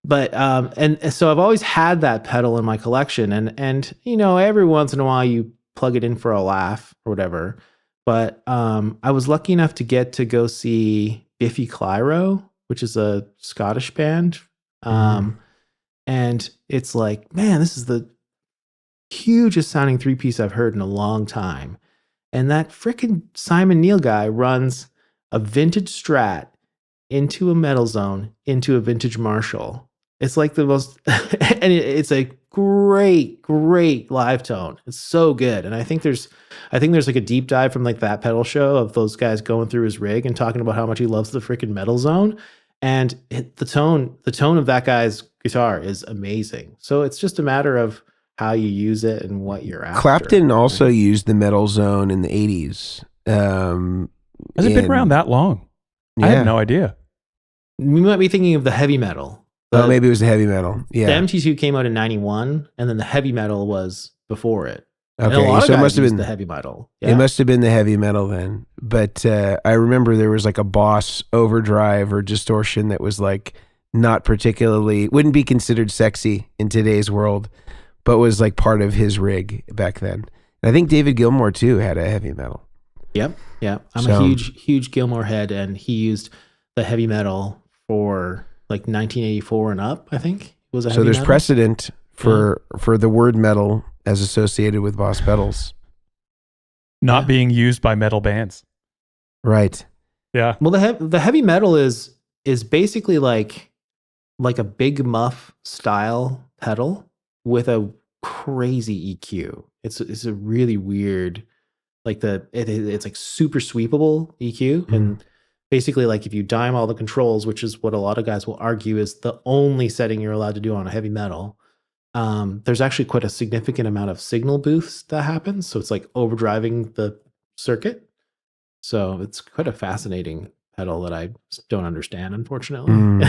[SPEAKER 2] and so I've always had that pedal in my collection, and you know, every once in a while you plug it in for a laugh or whatever. But I was lucky enough to get to go see Biffy Clyro, which is a Scottish band. And it's like, man, this is the hugest sounding 3-piece I've heard in a long time. And that frickin' Simon Neil guy runs a vintage Strat into a Metal Zone, into a vintage Marshall. It's like the most, and it's a great live tone. It's so good. And I think there's like a deep dive from like that pedal show of those guys going through his rig and talking about how much he loves the freaking Metal Zone. And the tone of that guy's guitar is amazing. So it's just a matter of how you use it and what you're after.
[SPEAKER 3] Clapton also used the Metal Zone in the 80s.
[SPEAKER 1] Has it been around that long?
[SPEAKER 3] Yeah.
[SPEAKER 1] I had no idea.
[SPEAKER 2] We might be thinking of the heavy metal.
[SPEAKER 3] Oh, maybe it was the heavy metal. Yeah.
[SPEAKER 2] The MT2 came out in 91, and then the heavy metal was before it.
[SPEAKER 3] Okay,
[SPEAKER 2] so
[SPEAKER 3] it must have been
[SPEAKER 2] the heavy metal. Yeah.
[SPEAKER 3] It must have been the heavy metal then. But I remember there was like a Boss overdrive or distortion that was like not particularly, wouldn't be considered sexy in today's world, but was like part of his rig back then. And I think David Gilmour too had a heavy metal.
[SPEAKER 2] Yep. I'm a huge Gilmour head, and he used the heavy metal for like 1984 and up, I think. Was
[SPEAKER 3] so there's precedent for the word metal as associated with Boss pedals.
[SPEAKER 1] Not being used by metal bands.
[SPEAKER 3] Right.
[SPEAKER 1] Yeah.
[SPEAKER 2] Well, the heavy metal is basically like a big muff style pedal with a crazy EQ. It's a really weird, like it's like super sweepable EQ. And basically, like if you dime all the controls, which is what a lot of guys will argue is the only setting you're allowed to do on a heavy metal, there's actually quite a significant amount of signal boost that happens. So it's like overdriving the circuit. So it's quite a fascinating pedal that I don't understand, unfortunately.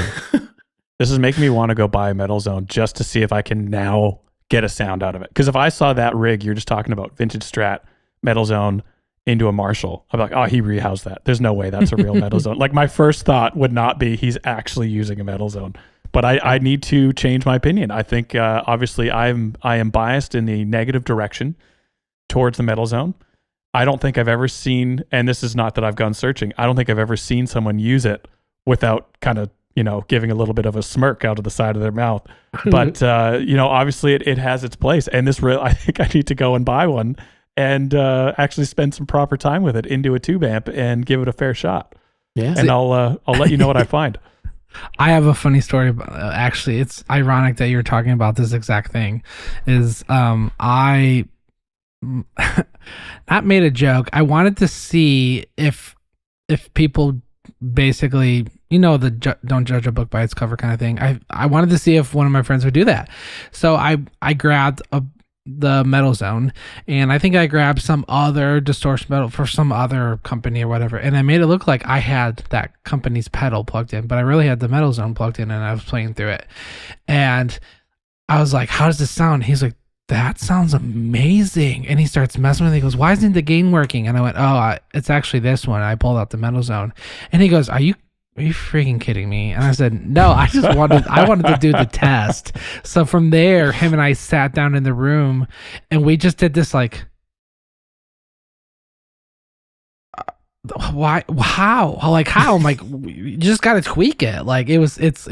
[SPEAKER 1] This is making me want to go buy a Metal Zone just to see if I can now get a sound out of it. Because if I saw that rig you're just talking about, vintage Strat, Metal Zone, into a Marshall, I'm like, oh, he rehoused that. There's no way that's a real Metal Zone. Like my first thought would not be he's actually using a Metal Zone. But I need to change my opinion. I think obviously I am biased in the negative direction towards the Metal Zone. I don't think I've ever seen, and this is not that I've gone searching, I don't think I've ever seen someone use it without kind of, giving a little bit of a smirk out of the side of their mouth. But, obviously it has its place. And I think I need to go and buy one and actually spend some proper time with it into a tube amp and give it a fair shot. Yeah. And I'll let you know what I find.
[SPEAKER 4] I have a funny story. Actually, it's ironic that you're talking about this exact thing. I not made a joke. I wanted to see if people basically, the don't judge a book by its cover kind of thing. I wanted to see if one of my friends would do that. So I grabbed the Metal Zone, and I think I grabbed some other distortion pedal for some other company or whatever, and I made it look like I had that company's pedal plugged in, but I really had the Metal Zone plugged in, and I was playing through it. And I was like, how does this sound? He's like, that sounds amazing. And he starts messing with it. He goes, why isn't the gain working? And I went, it's actually this one. I pulled out the Metal Zone, and he goes, Are you freaking kidding me? And I said, no, I wanted to do the test. So from there, him and I sat down in the room, and we just did this like, why, how? I'm like, you just got to tweak it. Like it's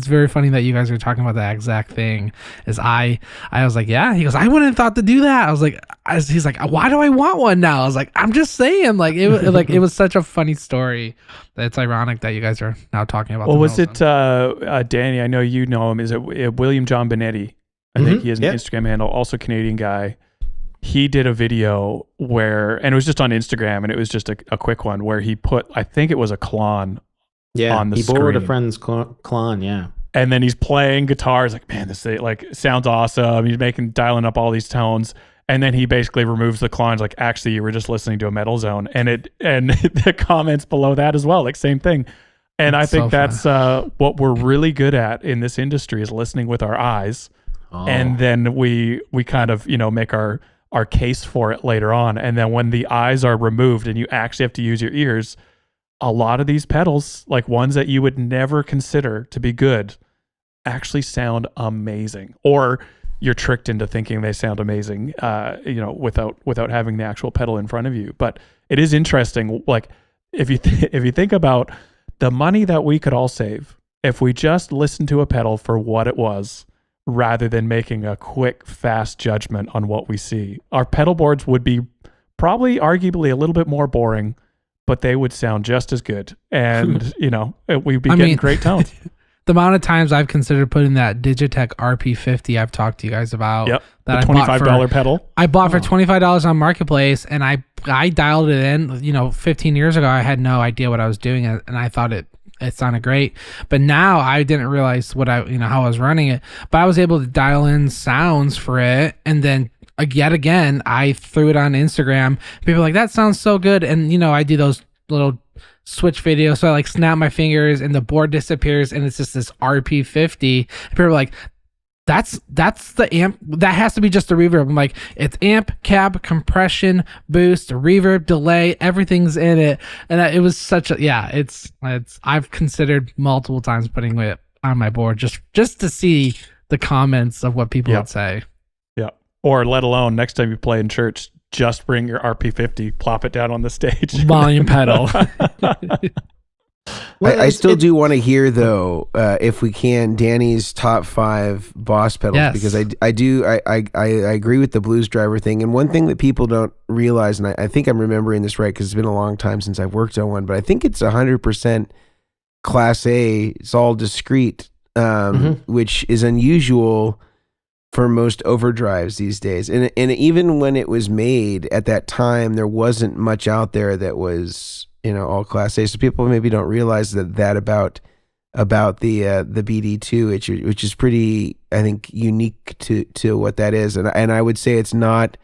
[SPEAKER 4] very funny that you guys are talking about that exact thing. I was like, yeah. He goes, I wouldn't have thought to do that. He's like, why do I want one now? I was like, I'm just saying, it was such a funny story. It's ironic that you guys are now talking about.
[SPEAKER 1] Well, was it Danny? I know you know him. Is it William John Benetti? I think he has an Instagram handle. Also Canadian guy. he did a video where, and it was just on Instagram, and it was just a quick one where he put, I think it was a Klon on the
[SPEAKER 2] he
[SPEAKER 1] screen.
[SPEAKER 2] borrowed a friend's Klon, yeah.
[SPEAKER 1] And then he's playing guitars, like, man, this like sounds awesome. He's dialing up all these tones. And then he basically removes the Klons, like, actually, you were just listening to a Metal Zone. And the comments below that as well, like, same thing. And I think that's what we're really good at in this industry, is listening with our eyes. Oh. And then we kind of, make our case for it later on. And then when the eyes are removed and you actually have to use your ears, a lot of these pedals, like ones that you would never consider to be good, actually sound amazing. Or you're tricked into thinking they sound amazing, without having the actual pedal in front of you. But it is interesting, like, if you think about the money that we could all save if we just listened to a pedal for what it was, rather than making a quick, fast judgment on what we see. Our pedal boards would be probably arguably a little bit more boring, but they would sound just as good. And, we'd be getting great tones.
[SPEAKER 4] The amount of times I've considered putting that Digitech RP50 I've talked to you guys about.
[SPEAKER 1] Yep.
[SPEAKER 4] That
[SPEAKER 1] the $25 pedal.
[SPEAKER 4] I bought for $25 on Marketplace, and I dialed it in. 15 years ago, I had no idea what I was doing, and I thought it sounded great. But now I didn't realize how I was running it. But I was able to dial in sounds for it, and then yet again, I threw it on Instagram. People were like, that sounds so good. And, I do those little switch videos. So I like snap my fingers and the board disappears and it's just this RP50. And people are like, that's the amp. That has to be just the reverb. I'm like, it's amp, cab, compression, boost, reverb, delay, everything's in it. And it was such it's I've considered multiple times putting it on my board just to see the comments of what people would say. Yeah.
[SPEAKER 1] Or let alone next time you play in church, just bring your RP50, plop it down on the stage.
[SPEAKER 4] Volume pedal.
[SPEAKER 3] I still do want to hear, though, if we can, Danny's top 5 Boss pedals. Yes. Because I agree with the Blues Driver thing. And one thing that people don't realize, and I think I'm remembering this right because it's been a long time since I've worked on one, but I think it's 100% Class A. It's all discrete, which is unusual for most overdrives these days. And even when it was made at that time, there wasn't much out there that was, all Class A. So people maybe don't realize that about the BD2, which is pretty, I think, unique to what that is. And I would say it's not,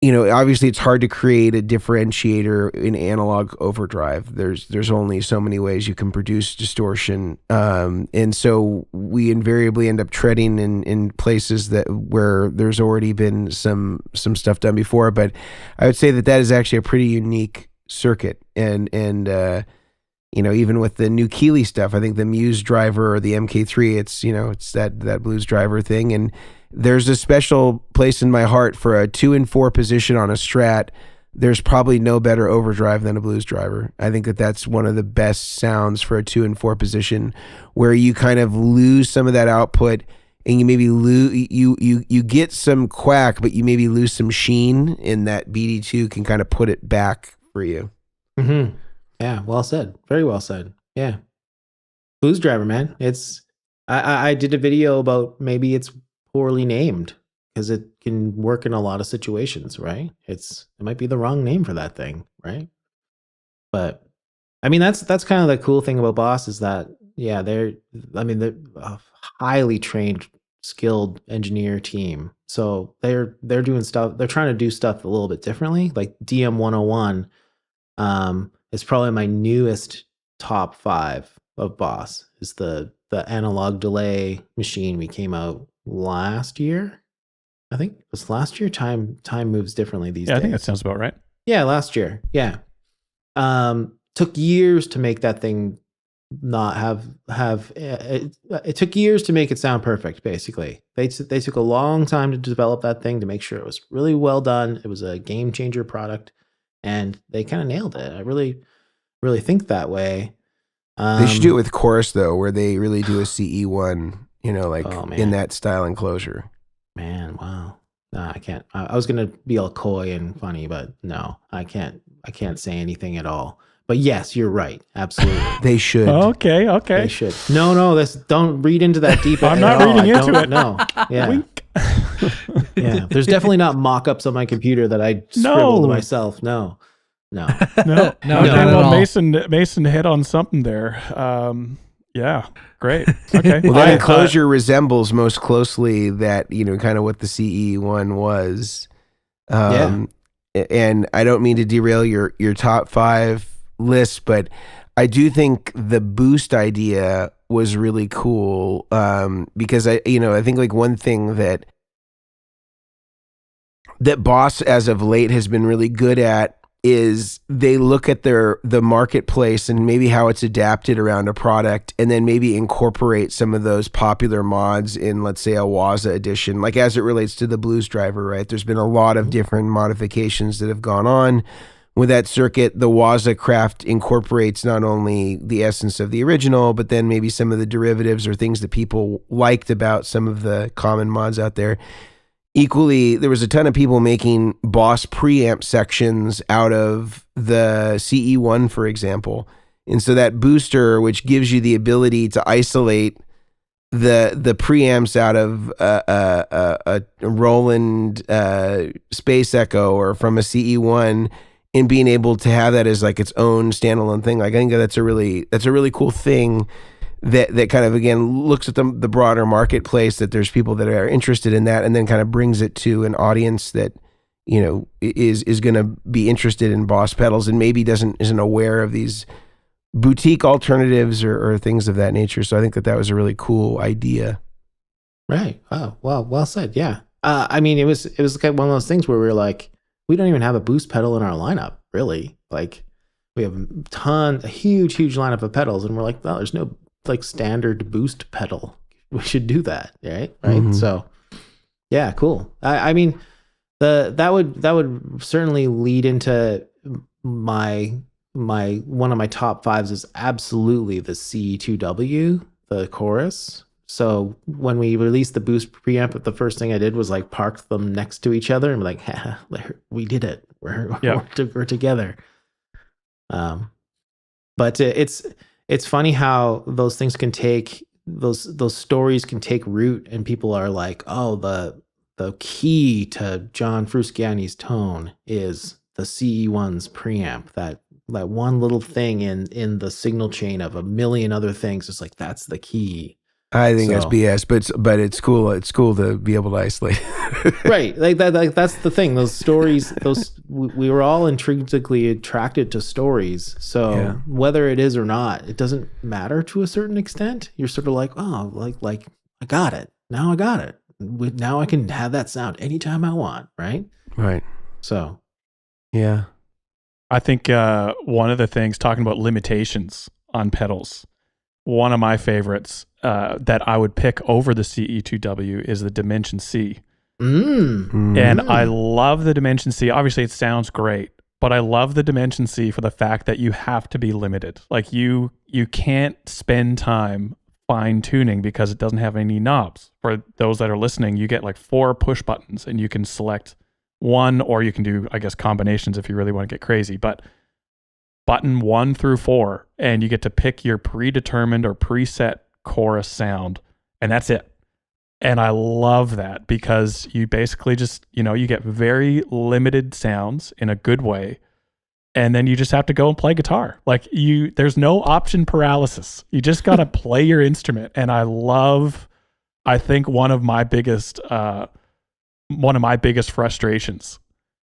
[SPEAKER 3] obviously it's hard to create a differentiator in analog overdrive. There's only so many ways you can produce distortion. And so we invariably end up treading in places where there's already been some stuff done before. But I would say that is actually a pretty unique circuit. And even with the new Keeley stuff, I think the Muse driver or the MK3, it's that Blues Driver thing. And there's a special place in my heart for a 2 and 4 position on a Strat. There's probably no better overdrive than a Blues Driver. I think that's one of the best sounds for a 2 and 4 position, where you kind of lose some of that output and you maybe you get some quack, but you maybe lose some sheen, and that BD2 can kind of put it back for you.
[SPEAKER 2] Mm-hmm. Yeah, well said. Very well said. Yeah. Blues Driver, man. I did a video about maybe it's poorly named because it can work in a lot of situations, right? It might be the wrong name for that thing, right? But I mean, that's kind of the cool thing about Boss is that, they're a highly trained, skilled engineer team. So they're doing stuff. They're trying to do stuff a little bit differently. Like DM 101 is probably my newest top 5 of Boss. Is the analog delay machine we came out last year. I think it was last year. Time moves differently these days.
[SPEAKER 1] I think that sounds about right.
[SPEAKER 2] Yeah, last year. Yeah. Took years to make that thing not have it took years to make it sound perfect. Basically, they took a long time to develop that thing to make sure it was really well done. It was a game changer product, and they kind of nailed it. I really think that way.
[SPEAKER 3] They should do it with Chorus, though, where they really do a CE1, in that style enclosure.
[SPEAKER 2] Man, wow. No, I can't. I was gonna be all coy and funny, but no, I can't say anything at all. But yes, you're right. Absolutely.
[SPEAKER 3] They should.
[SPEAKER 1] Okay.
[SPEAKER 2] They should. No, don't read into that deep.
[SPEAKER 1] I'm not reading into it.
[SPEAKER 2] No. Yeah. Yeah, there's definitely not mock-ups on my computer that I scribbled myself. No.
[SPEAKER 1] No,
[SPEAKER 4] not at
[SPEAKER 1] well,
[SPEAKER 4] all.
[SPEAKER 1] Mason hit on something there. Yeah, great. Okay.
[SPEAKER 3] Well, that enclosure resembles most closely that, kind of what the CE one was. And I don't mean to derail your top 5 list, but I do think the boost idea was really cool, because I think like one thing that Boss as of late has been really good at is they look at the marketplace and maybe how it's adapted around a product, and then maybe incorporate some of those popular mods in, let's say, a Waza edition, like as it relates to the Blues driver, right? There's been a lot of different modifications that have gone on with that circuit. The Waza craft incorporates not only the essence of the original, but then maybe some of the derivatives or things that people liked about some of the common mods out there. Equally, there was a ton of people making Boss preamp sections out of the CE1, for example. And so that booster, which gives you the ability to isolate the preamps out of a Roland Space Echo or from a CE1, and being able to have that as like its own standalone thing. Like, I think that's a really cool thing. That kind of, again, looks at the broader marketplace, that there's people that are interested in that, and then kind of brings it to an audience that, is going to be interested in Boss pedals and maybe isn't aware of these boutique alternatives or things of that nature. So I think that was a really cool idea.
[SPEAKER 2] Right. Oh, well said. Yeah. I mean, it was like one of those things where we were like, we don't even have a boost pedal in our lineup, really. Like, we have a huge lineup of pedals, and we're like, well, there's no like standard boost pedal. We should do that, right?
[SPEAKER 3] Mm-hmm.
[SPEAKER 2] So yeah, cool. I mean, that would certainly lead into my one of my top 5s is absolutely the C2W, the chorus. So when we released the boost preamp, the first thing I did was like park them next to each other and be like, we did it. We're together. But it's funny how those things can take those stories can take root, and people are like, oh, the key to John Frusciani's tone is the CE1's preamp. That one little thing in the signal chain of a million other things. It's like, that's the key.
[SPEAKER 3] I think that's BS, but it's cool. It's cool to be able to isolate.
[SPEAKER 2] Right, like that. Like, that's the thing. Those stories. We were all intrinsically attracted to stories. So whether it is or not, it doesn't matter to a certain extent. You're sort of like, oh, like I got it. Now I got it. Now I can have that sound anytime I want. Right.
[SPEAKER 3] Right.
[SPEAKER 2] So.
[SPEAKER 3] Yeah.
[SPEAKER 1] I think one of the things, talking about limitations on pedals, one of my favorites that I would pick over the CE2W is the Dimension C. And I love the Dimension C. Obviously, it sounds great, but I love the Dimension C for the fact that you have to be limited. Like, you can't spend time fine tuning because it doesn't have any knobs. For those that are listening, you get like 4 push buttons, and you can select one, or you can do, I guess, combinations if you really want to get crazy. But button 1 through 4, and you get to pick your predetermined or preset chorus sound, and that's it. And I love that, because you basically just, you get very limited sounds in a good way, and then you just have to go and play guitar. Like, there's no option paralysis. You just got to play your instrument. And I think one of my biggest frustrations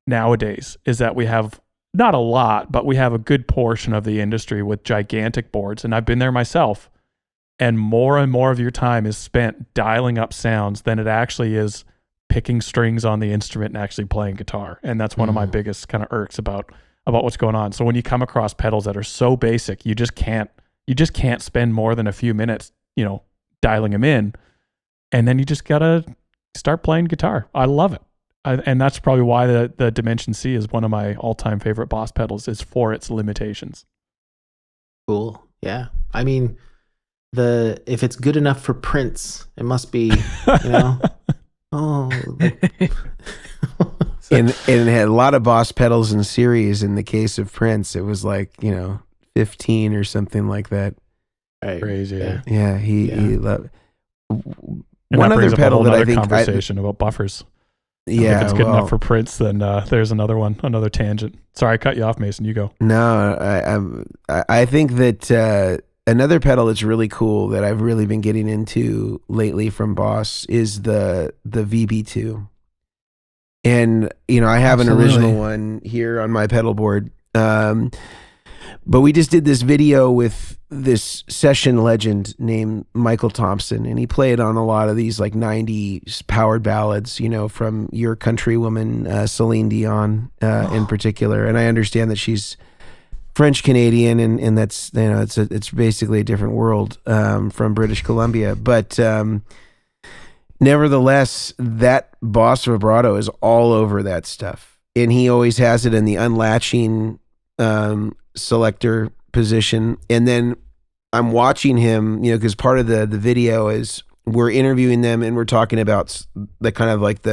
[SPEAKER 1] nowadays is that we have not a lot, but we have a good portion of the industry with gigantic boards. And I've been there myself. And more of your time is spent dialing up sounds than it actually is picking strings on the instrument and actually playing guitar. And that's one of my biggest kind of irks about what's going on. So when you come across pedals that are so basic, you just can't spend more than a few minutes, dialing them in. And then you just gotta start playing guitar. I love it. And that's probably why the Dimension C is one of my all-time favorite Boss pedals, is for its limitations.
[SPEAKER 2] Cool. Yeah. I mean, if it's good enough for Prince, it must be,
[SPEAKER 3] And it had a lot of Boss pedals in series. In the case of Prince, it was like, 15 or something like that.
[SPEAKER 2] Right.
[SPEAKER 1] Crazy.
[SPEAKER 3] Yeah. He loved.
[SPEAKER 1] And
[SPEAKER 3] One
[SPEAKER 1] that
[SPEAKER 3] other
[SPEAKER 1] brings up
[SPEAKER 3] pedal
[SPEAKER 1] a whole
[SPEAKER 3] that I
[SPEAKER 1] other
[SPEAKER 3] think
[SPEAKER 1] conversation about buffers.
[SPEAKER 3] Yeah,
[SPEAKER 1] if it's good
[SPEAKER 3] well,
[SPEAKER 1] enough for Prince, then there's another tangent. Sorry, I cut you off, Mason. You go.
[SPEAKER 3] no, I think that another pedal that's really cool that I've really been getting into lately from Boss is the VB2. And I have
[SPEAKER 4] Absolutely.
[SPEAKER 3] an original one here on my pedal board. But we just did this video with this session legend named Michael Thompson, and he played on a lot of these like 90s powered ballads, from your countrywoman, Celine Dion, in particular. And I understand that she's French Canadian, and that's, it's basically a different world, from British Columbia. But, nevertheless, that Boss vibrato is all over that stuff. And he always has it in the unlatching, selector position. And then I'm watching him, because part of the video is we're interviewing them and we're talking about the kind of like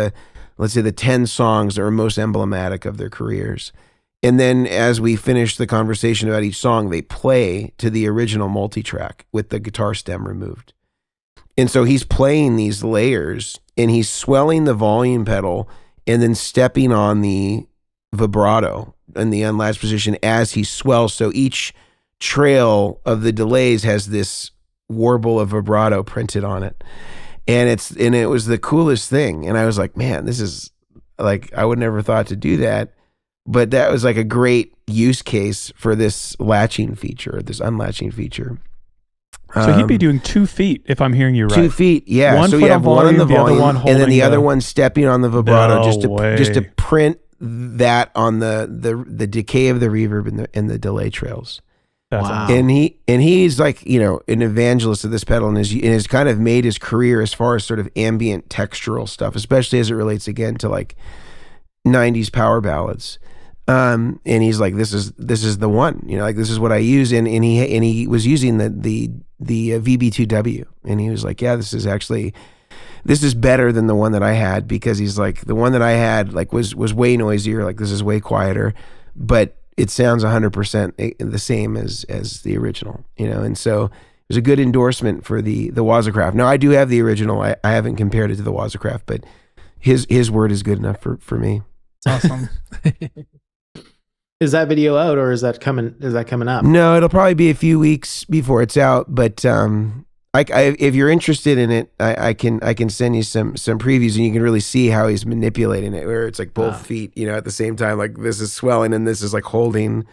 [SPEAKER 3] let's say the 10 songs that are most emblematic of their careers. And then as we finish the conversation about each song, they play to the original multi-track with the guitar stem removed. And so he's playing these layers and he's swelling the volume pedal and then stepping on the vibrato in the unlatched position as he swells. So each trail of the delays has this warble of vibrato printed on it. And it was the coolest thing. And I was like, man, this is like, I would never thought to do that. But that was like a great use case for this latching feature, this unlatching feature.
[SPEAKER 1] So he'd be doing 2 feet, if I'm hearing you right.
[SPEAKER 3] 2 feet, yeah.
[SPEAKER 1] One
[SPEAKER 3] so
[SPEAKER 1] foot
[SPEAKER 3] you have
[SPEAKER 1] on
[SPEAKER 3] one on the
[SPEAKER 1] volume, the other
[SPEAKER 3] volume,
[SPEAKER 1] one
[SPEAKER 3] and then
[SPEAKER 1] holding
[SPEAKER 3] the other
[SPEAKER 1] the-
[SPEAKER 3] one stepping on the vibrato,
[SPEAKER 1] No
[SPEAKER 3] just to
[SPEAKER 1] way.
[SPEAKER 3] print that on the decay of the reverb and the delay trails.
[SPEAKER 1] That's
[SPEAKER 2] Wow.
[SPEAKER 1] awesome.
[SPEAKER 3] And he's like, an evangelist of this pedal, and has kind of made his career as far as sort of ambient textural stuff, especially as it relates again to like 90s power ballads. And he's like, this is the one, like this is what I use. And he was using the VB2W, and he was like, yeah, this is better than the one that I had, because he's like, the one that I had like was way noisier. Like this is way quieter, but it sounds 100% the same as the original, and so it was a good endorsement for the Wazacraft. Now I do have the original. I haven't compared it to the Wazacraft, but his word is good enough for me.
[SPEAKER 4] It's awesome.
[SPEAKER 2] Is that video out, or is that coming up?
[SPEAKER 3] No, it'll probably be a few weeks before it's out, but if you're interested in it, I can send you some previews, and you can really see how he's manipulating it, where it's like both feet, at the same time, like this is swelling and this is like holding,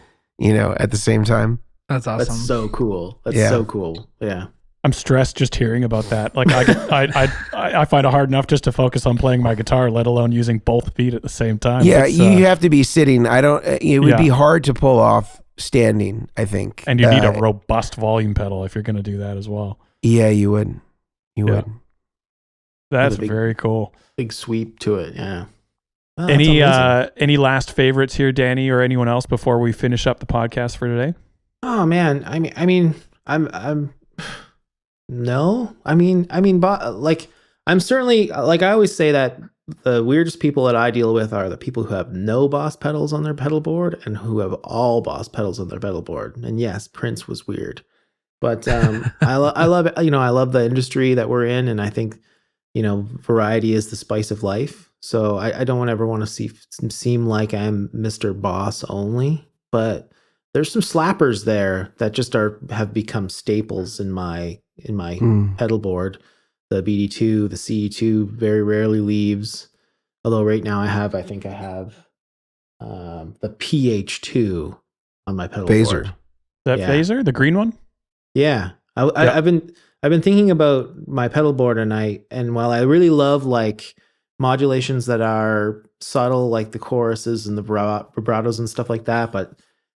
[SPEAKER 3] at the same time.
[SPEAKER 4] That's awesome.
[SPEAKER 2] That's so cool. That's
[SPEAKER 3] Yeah.
[SPEAKER 2] so cool. Yeah.
[SPEAKER 1] I'm stressed just hearing about that. Like I find it hard enough just to focus on playing my guitar, let alone using both feet at the same time.
[SPEAKER 3] Yeah,
[SPEAKER 1] It's,
[SPEAKER 3] you have to be sitting. It would be hard to pull off standing, I think.
[SPEAKER 1] and you need a robust volume pedal if you're going to do that as well.
[SPEAKER 3] Yeah, you would. You
[SPEAKER 1] Yeah.
[SPEAKER 3] would.
[SPEAKER 1] That's
[SPEAKER 2] With a big-
[SPEAKER 1] very cool.
[SPEAKER 2] Big sweep to it. Yeah. Oh, that's
[SPEAKER 1] Any
[SPEAKER 2] amazing.
[SPEAKER 1] any last favorites here, Danny, or anyone else before we finish up the podcast for today?
[SPEAKER 2] Oh man, I'm certainly, like I always say, that the weirdest people that I deal with are the people who have no Boss pedals on their pedal board and who have all Boss pedals on their pedal board. And yes, Prince was weird, but I love it. I love the industry that we're in, and I think variety is the spice of life. So I don't ever want to seem like I'm Mr. Boss only, but there's some slappers there that just have become staples in my pedal board. The BD2, the CE2 very rarely leaves. Although right now I think I have the PH2 on my pedal
[SPEAKER 3] Phaser.
[SPEAKER 2] board.
[SPEAKER 1] That
[SPEAKER 2] Yeah.
[SPEAKER 1] phaser, the green one?
[SPEAKER 2] Yeah. I've been thinking about my pedal board, and while I really love like modulations that are subtle, like the choruses and the vibratos and stuff like that, but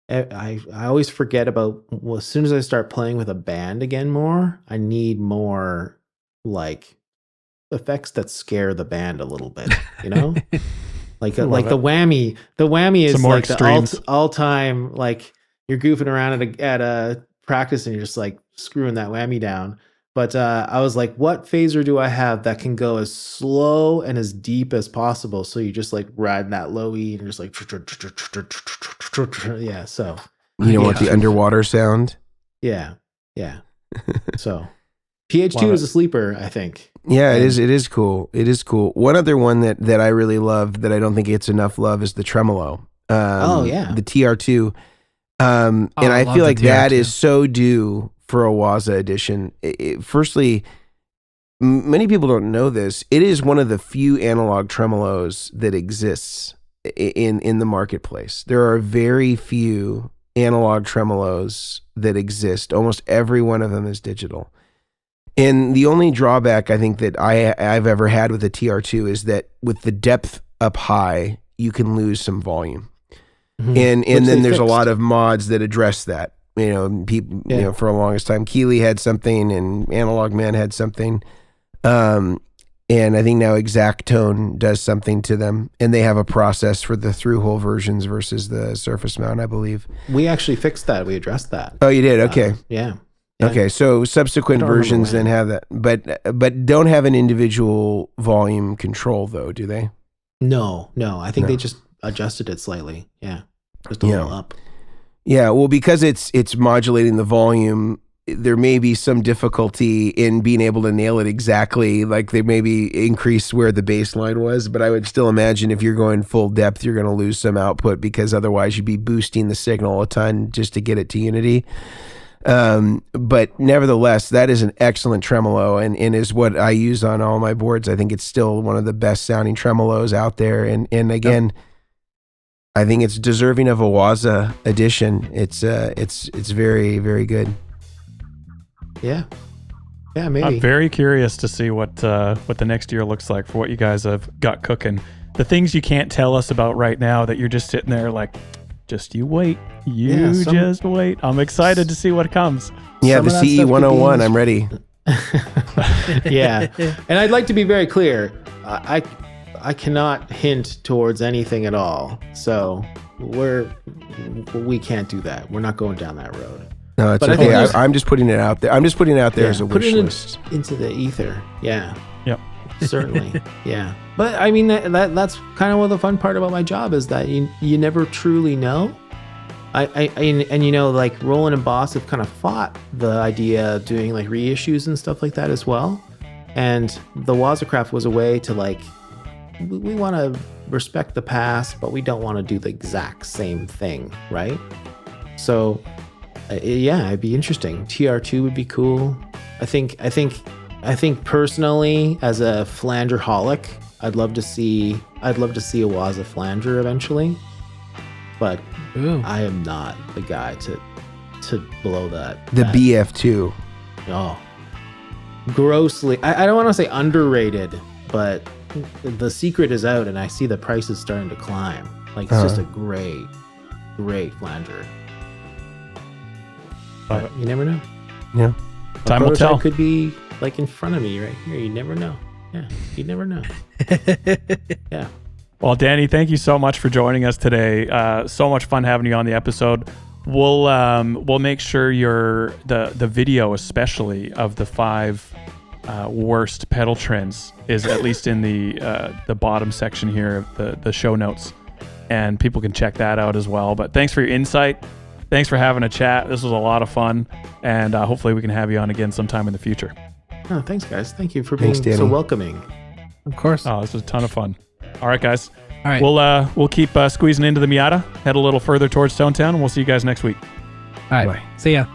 [SPEAKER 2] I always forget about, well, as soon as I start playing with a band again more, I need more like effects that scare the band a little bit, like the whammy. The whammy is
[SPEAKER 1] Some more
[SPEAKER 2] like
[SPEAKER 1] extremes.
[SPEAKER 2] the all time, like you're goofing around at a practice and you're just like screwing that whammy down. But I was like, what phaser do I have that can go as slow and as deep as possible? So you just like ride that low E and you're just like, yeah. So
[SPEAKER 3] You don't want the underwater sound?
[SPEAKER 2] yeah. So PH2
[SPEAKER 1] Love
[SPEAKER 2] is a sleeper, I think.
[SPEAKER 3] Yeah, it is. It is cool. It is cool. One other one that I really love that I don't think gets enough love is the tremolo. The TR2. And I feel like that is so due for a Waza edition. Firstly, many people don't know this. It is one of the few analog tremolos that exists in the marketplace. There are very few analog tremolos that exist. Almost every one of them is digital. And the only drawback I think that I've ever had with the TR2 is that with the depth up high, you can lose some volume. And then there's a lot of mods that address that. People, for the longest time, Keeley had something and Analogman had something. And I think now Exactone does something to them, and they have a process for the through-hole versions versus the surface mount, I believe.
[SPEAKER 2] We actually fixed that. We addressed that.
[SPEAKER 3] Oh, you did? Okay.
[SPEAKER 2] Yeah.
[SPEAKER 3] Okay, so subsequent versions then have that, but don't have an individual volume control though, do they?
[SPEAKER 2] No. I think they just adjusted it slightly. Yeah, just a little up.
[SPEAKER 3] Yeah, well, because it's modulating the volume, there may be some difficulty in being able to nail it exactly. Like they maybe increase where the baseline was, but I would still imagine if you're going full depth, you're going to lose some output because otherwise you'd be boosting the signal a ton just to get it to unity. But nevertheless, that is an excellent tremolo and is what I use on all my boards. I think it's still one of the best sounding tremolos out there. And again, I think it's deserving of a Waza edition. It's very, very good.
[SPEAKER 2] Yeah, maybe.
[SPEAKER 1] I'm very curious to see what the next year looks like for what you guys have got cooking. The things you can't tell us about right now that you're just sitting there like, just you wait. Just wait. I'm excited to see what comes.
[SPEAKER 3] Yeah, the CE 101. I'm ready.
[SPEAKER 2] Yeah. And I'd like to be very clear. I cannot hint towards anything at all. So we can't do that. We're not going down that road.
[SPEAKER 3] No, it's okay. I'm just putting it out there. I'm just putting it out there as a wish list.
[SPEAKER 2] Into the ether. Yeah.
[SPEAKER 1] Yep.
[SPEAKER 2] Certainly. Yeah. But I mean, that's kind of what the fun part about my job is that you never truly know. Like Roland and Boss have kind of fought the idea of doing like reissues and stuff like that as well. And the Wazacraft was a way to like, we want to respect the past, but we don't want to do the exact same thing, right? So, it'd be interesting. TR2 would be cool. I think personally, as a flanger-holic, I'd love to see a Waza flanger eventually, but I am not the guy to blow that.
[SPEAKER 3] The BF2.
[SPEAKER 2] Oh, grossly. I don't want to say underrated, but the secret is out, and I see the prices starting to climb. Like it's just a great flanger. But you never know.
[SPEAKER 3] Yeah,
[SPEAKER 1] time will tell.
[SPEAKER 2] Could be like in front of me right here. You never know. Yeah, you never know. Yeah.
[SPEAKER 1] Well, Danny, thank you so much for joining us today. So much fun having you on the episode. We'll make sure the video, especially of the 5 worst pedal trends, is at least in the bottom section here of the show notes, and people can check that out as well. But thanks for your insight. Thanks for having a chat. This was a lot of fun, and hopefully we can have you on again sometime in the future.
[SPEAKER 2] Oh, thanks, guys. Thank you for being so welcoming.
[SPEAKER 4] Of course.
[SPEAKER 1] Oh, this was a ton of fun. All right, guys.
[SPEAKER 4] All right.
[SPEAKER 1] We'll keep squeezing into the Miata, head a little further towards Stonetown, and we'll see you guys next week.
[SPEAKER 4] All right.
[SPEAKER 3] Bye.
[SPEAKER 4] See ya.